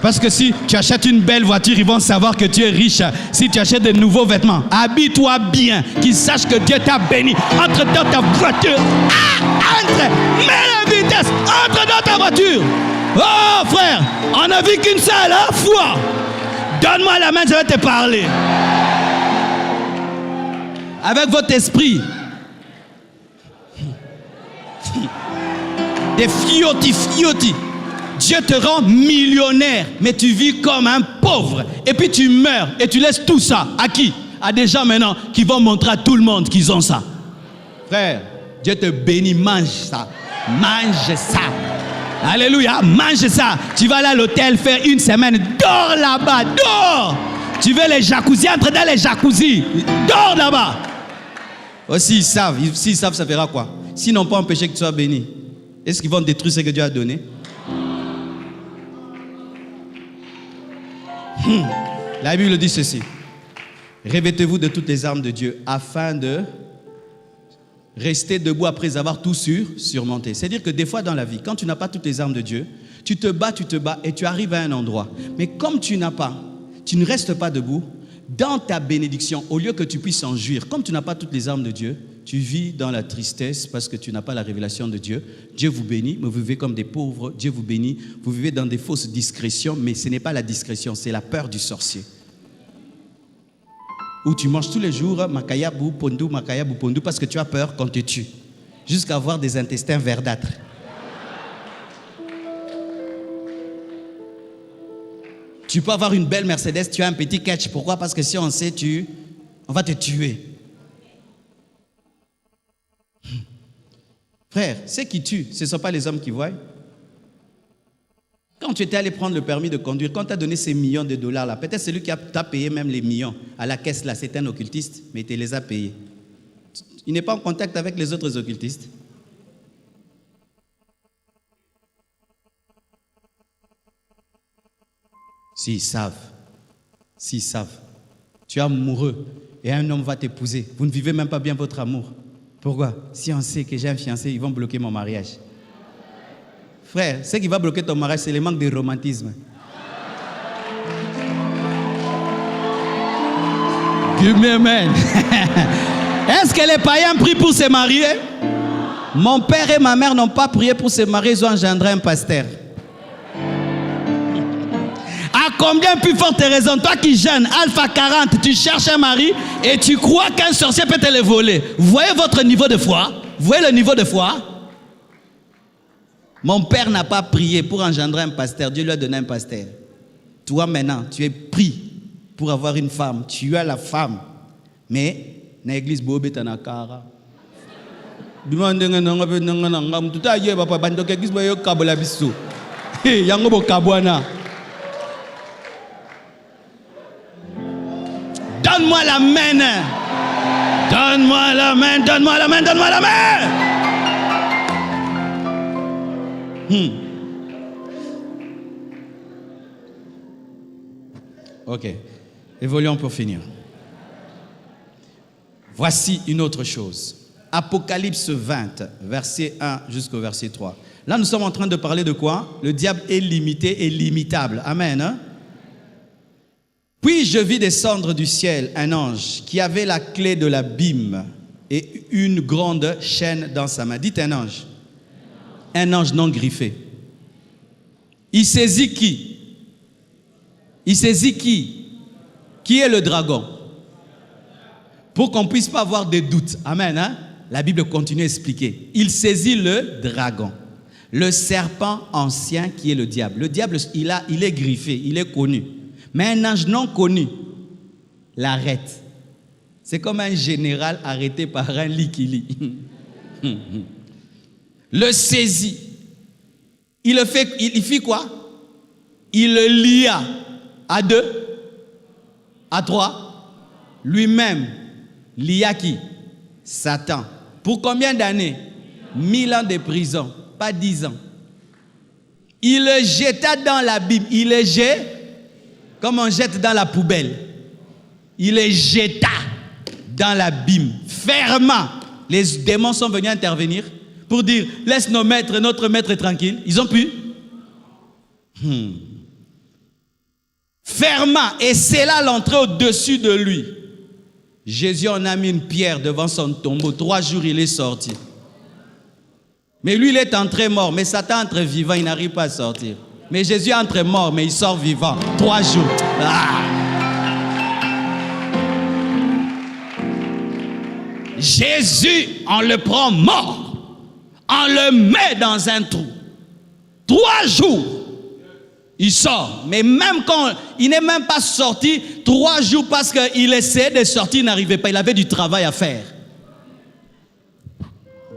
Parce que si tu achètes une belle voiture, ils vont savoir que tu es riche. Si tu achètes de nouveaux vêtements, habille-toi bien, qu'ils sachent que Dieu t'a béni. Entre dans ta voiture. Mets la vitesse, entre dans ta voiture. Oh frère, on n'a vu qu'une seule fois. Donne-moi la main, je vais te parler. Avec votre esprit. Des fioti. Dieu te rend millionnaire, mais tu vis comme un pauvre. Et puis tu meurs et tu laisses tout ça. À qui? À des gens maintenant qui vont montrer à tout le monde qu'ils ont ça. Frère, Dieu te bénit, mange ça. Mange ça. Alléluia, mange ça. Tu vas aller à l'hôtel faire une semaine. Dors là-bas, dors. Tu veux les jacuzzi, entre dans les jacuzzi. Dors là-bas. S'ils savent, ça fera quoi? S'ils n'ont pas empêché que tu sois béni, est-ce qu'ils vont détruire ce que Dieu a donné? La Bible dit ceci. Revêtez-vous de toutes les armes de Dieu afin de rester debout après avoir tout surmonté. C'est-à-dire que des fois dans la vie, quand tu n'as pas toutes les armes de Dieu, tu te bats et tu arrives à un endroit. Mais comme tu ne restes pas debout, dans ta bénédiction, au lieu que tu puisses en jouir, comme tu n'as pas toutes les armes de Dieu, tu vis dans la tristesse parce que tu n'as pas la révélation de Dieu. Dieu vous bénit, mais vous vivez comme des pauvres. Dieu vous bénit, vous vivez dans des fausses discrétions, mais ce n'est pas la discrétion, c'est la peur du sorcier. Où tu manges tous les jours makaya pondu parce que tu as peur qu'on te tue, jusqu'à avoir des intestins verdâtres. Tu peux avoir une belle Mercedes, tu as un petit catch. Pourquoi? Parce que si on sait, on va te tuer. Frère, ceux qui tuent, ce ne sont pas les hommes qui voient. Quand tu étais allé prendre le permis de conduire, quand tu as donné ces millions de dollars là, peut-être celui qui t'a payé même les millions à la caisse là, c'est un occultiste, mais il te les a payés. Il n'est pas en contact avec les autres occultistes. S'ils savent, tu es amoureux et un homme va t'épouser, vous ne vivez même pas bien votre amour. Pourquoi? Si on sait que j'ai un fiancé, ils vont bloquer mon mariage. Frère, ce qui va bloquer ton mariage, c'est le manque de romantisme. Give me amen. Est-ce que les païens prient pour se marier? Mon père et ma mère n'ont pas prié pour se marier, ils ont engendré un pasteur. À combien plus forte raison, toi qui jeûnes, Alpha 40, tu cherches un mari et tu crois qu'un sorcier peut te le voler. Vous voyez votre niveau de foi? Vous voyez le niveau de foi? Mon père n'a pas prié pour engendrer un pasteur, Dieu lui a donné un pasteur. Toi maintenant, tu es pris pour avoir une femme, tu as la femme, mais dans l'église, Bobe Tanakara. Donne-moi la main. Donne-moi la main, donne-moi la main, donne-moi la main. Ok. Évoluons pour finir. Voici une autre chose. Apocalypse 20, verset 1 jusqu'au verset 3. Là, nous sommes en train de parler de quoi? Le diable est limité et limitable. Amen. Hein? Puis je vis descendre du ciel un ange qui avait la clé de l'abîme et une grande chaîne dans sa main. Dites un ange. Un ange non griffé. Il saisit qui? Il saisit qui? Qui est le dragon? Pour qu'on ne puisse pas avoir de doutes. Amen. Hein? La Bible continue à expliquer. Il saisit le dragon. Le serpent ancien qui est le diable. Le diable, il est griffé, il est connu. Mais un ange non connu l'arrête. C'est comme un général arrêté par un likili. Le saisit. Il fit quoi? Il le lia à 2, à 3. Lui-même lia qui? Satan. Pour combien d'années? 1000 ans de prison, pas 10 ans. Il le jeta dans l'abîme. Il le jeta comme on jette dans la poubelle. Il le jeta dans l'abîme, fermant. Les démons sont venus intervenir pour dire, laisse notre maître tranquille. Ils ont pu. Fermant, et c'est là l'entrée au-dessus de lui. Jésus en a mis une pierre devant son tombeau. 3 jours, il est sorti. Mais lui, il est entré mort. Mais Satan entre vivant, il n'arrive pas à sortir. Mais Jésus entre mort, mais il sort vivant. 3 jours. Jésus, on le prend mort. On le met dans un trou. 3 jours. Il sort. Mais même quand il n'est même pas sorti, 3 jours parce qu'il essayait de sortir, il n'arrivait pas. Il avait du travail à faire.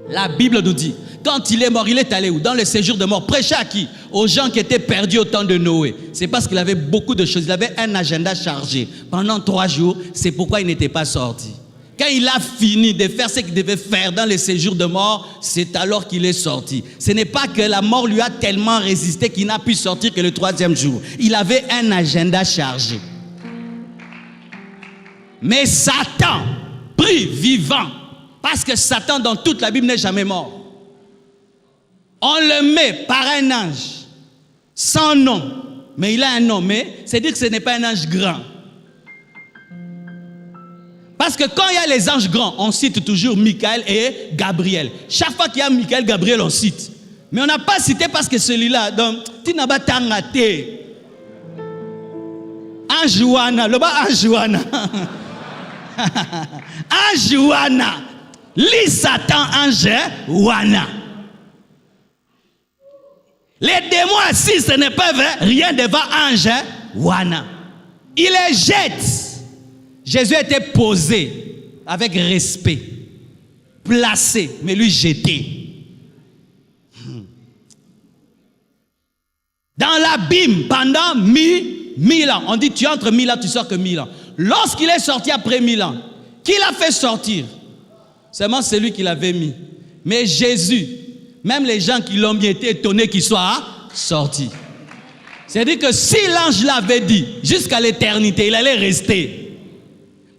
La Bible nous dit, quand il est mort, il est allé où? Dans le séjour de mort. Prêcher à qui? Aux gens qui étaient perdus au temps de Noé. C'est parce qu'il avait beaucoup de choses. Il avait un agenda chargé. Pendant 3 jours, c'est pourquoi il n'était pas sorti. Quand il a fini de faire ce qu'il devait faire dans le séjour de mort, c'est alors qu'il est sorti. Ce n'est pas que la mort lui a tellement résisté qu'il n'a pu sortir que le 3e jour. Il avait un agenda chargé. Mais Satan, pris vivant, parce que Satan dans toute la Bible n'est jamais mort. On le met par un ange, sans nom, mais il a un nom, mais c'est dire que ce n'est pas un ange grand. Parce que quand il y a les anges grands, on cite toujours Michael et Gabriel. Chaque fois qu'il y a Michael, Gabriel, on cite. Mais on n'a pas cité parce que celui-là, donc, tu n'as pas tangaté. Anjouana, le bas Anjouana. Anjouana. Li Satan Anjouana. Les démons assis, ce n'est pas vrai, rien devant Anjouana. Il les jette. Jésus était posé avec respect, placé, mais lui jeté. Dans l'abîme pendant 1000 ans. On dit tu entres 1000 ans, tu sors que 1000 ans. Lorsqu'il est sorti après 1000 ans, qui l'a fait sortir? Seulement celui qui l'avait mis. Mais Jésus, même les gens qui l'ont mis étaient étonnés qu'il soit sorti. C'est-à-dire que si l'ange l'avait dit jusqu'à l'éternité, il allait rester.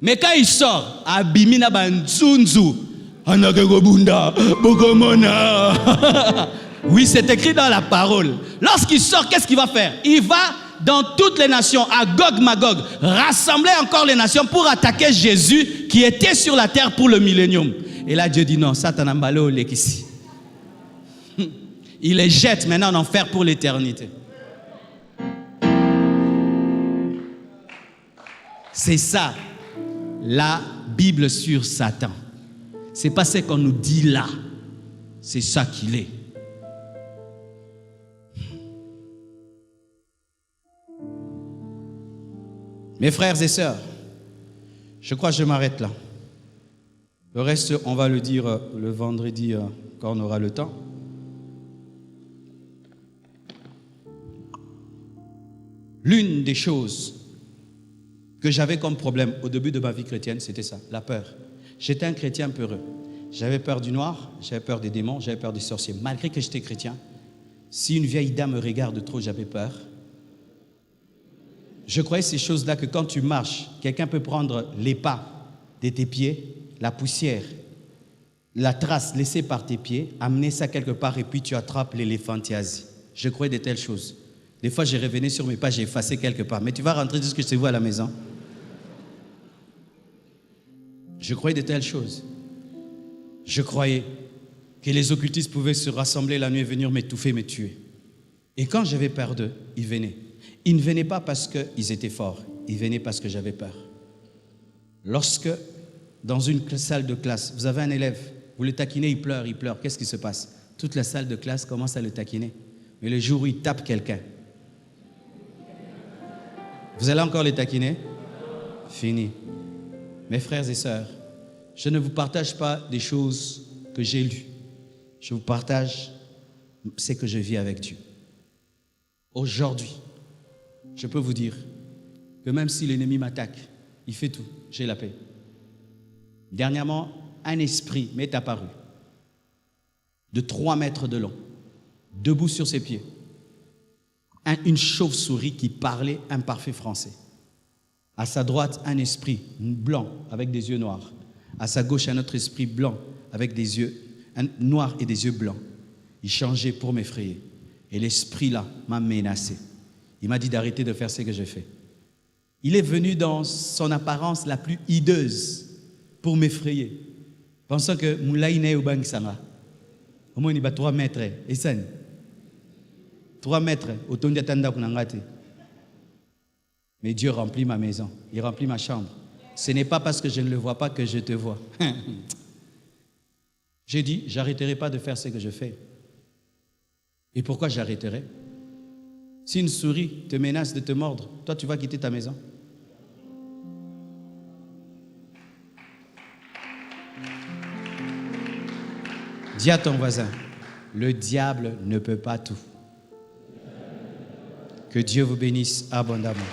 Mais quand il sort, Abimina Bansunzu, oui, c'est écrit dans la parole. Lorsqu'il sort, qu'est-ce qu'il va faire? Il va dans toutes les nations, à Gog Magog, rassembler encore les nations pour attaquer Jésus qui était sur la terre pour le millénium. Et là, Dieu dit non, Satan a mbalo lekisi. Il les jette maintenant en enfer pour l'éternité. C'est ça, la Bible sur Satan. C'est pas ce qu'on nous dit là. C'est ça qu'il est. Mes frères et sœurs, je crois que je m'arrête là. Le reste, on va le dire le vendredi quand on aura le temps. L'une des choses que j'avais comme problème au début de ma vie chrétienne, c'était ça, la peur. J'étais un chrétien peureux. J'avais peur du noir, j'avais peur des démons, j'avais peur des sorciers. Malgré que j'étais chrétien, si une vieille dame me regarde trop, j'avais peur. Je croyais ces choses-là que quand tu marches, quelqu'un peut prendre les pas de tes pieds, la poussière, la trace laissée par tes pieds, amener ça quelque part et puis tu attrapes l'éléphantiasie. Je croyais de telles choses. Des fois, j'ai revenu sur mes pas, j'ai effacé quelque part. Mais tu vas rentrer jusque chez vous à la maison. Je croyais de telles choses. Je croyais que les occultistes pouvaient se rassembler la nuit et venir m'étouffer, me tuer. Et quand j'avais peur d'eux, ils venaient. Ils ne venaient pas parce qu'ils étaient forts. Ils venaient parce que j'avais peur. Lorsque, dans une salle de classe, vous avez un élève, vous le taquinez, il pleure. Qu'est-ce qui se passe? Toute la salle de classe commence à le taquiner. Mais le jour où il tape quelqu'un, vous allez encore les taquiner? Fini. Mes frères et sœurs, je ne vous partage pas des choses que j'ai lues. Je vous partage ce que je vis avec Dieu. Aujourd'hui, je peux vous dire que même si l'ennemi m'attaque, il fait tout, j'ai la paix. Dernièrement, un esprit m'est apparu de 3 mètres de long, debout sur ses pieds. Une chauve-souris qui parlait un parfait français. À sa droite, un esprit blanc avec des yeux noirs. À sa gauche, un autre esprit blanc avec des yeux noirs et des yeux blancs. Il changeait pour m'effrayer. Et l'esprit-là m'a menacé. Il m'a dit d'arrêter de faire ce que je fais. Il est venu dans son apparence la plus hideuse pour m'effrayer. Pensant que Moulaïne ou Bangsanga. Au moins, il va 3 mètres. Et ça, 3 mètres, autour de Tanda Kunangate. Mais Dieu remplit ma maison, il remplit ma chambre. Ce n'est pas parce que je ne le vois pas que je te vois. J'ai dit, j'arrêterai pas de faire ce que je fais. Et pourquoi j'arrêterai? Si une souris te menace de te mordre, toi tu vas quitter ta maison. Dis à ton voisin, le diable ne peut pas tout. Que Dieu vous bénisse abondamment.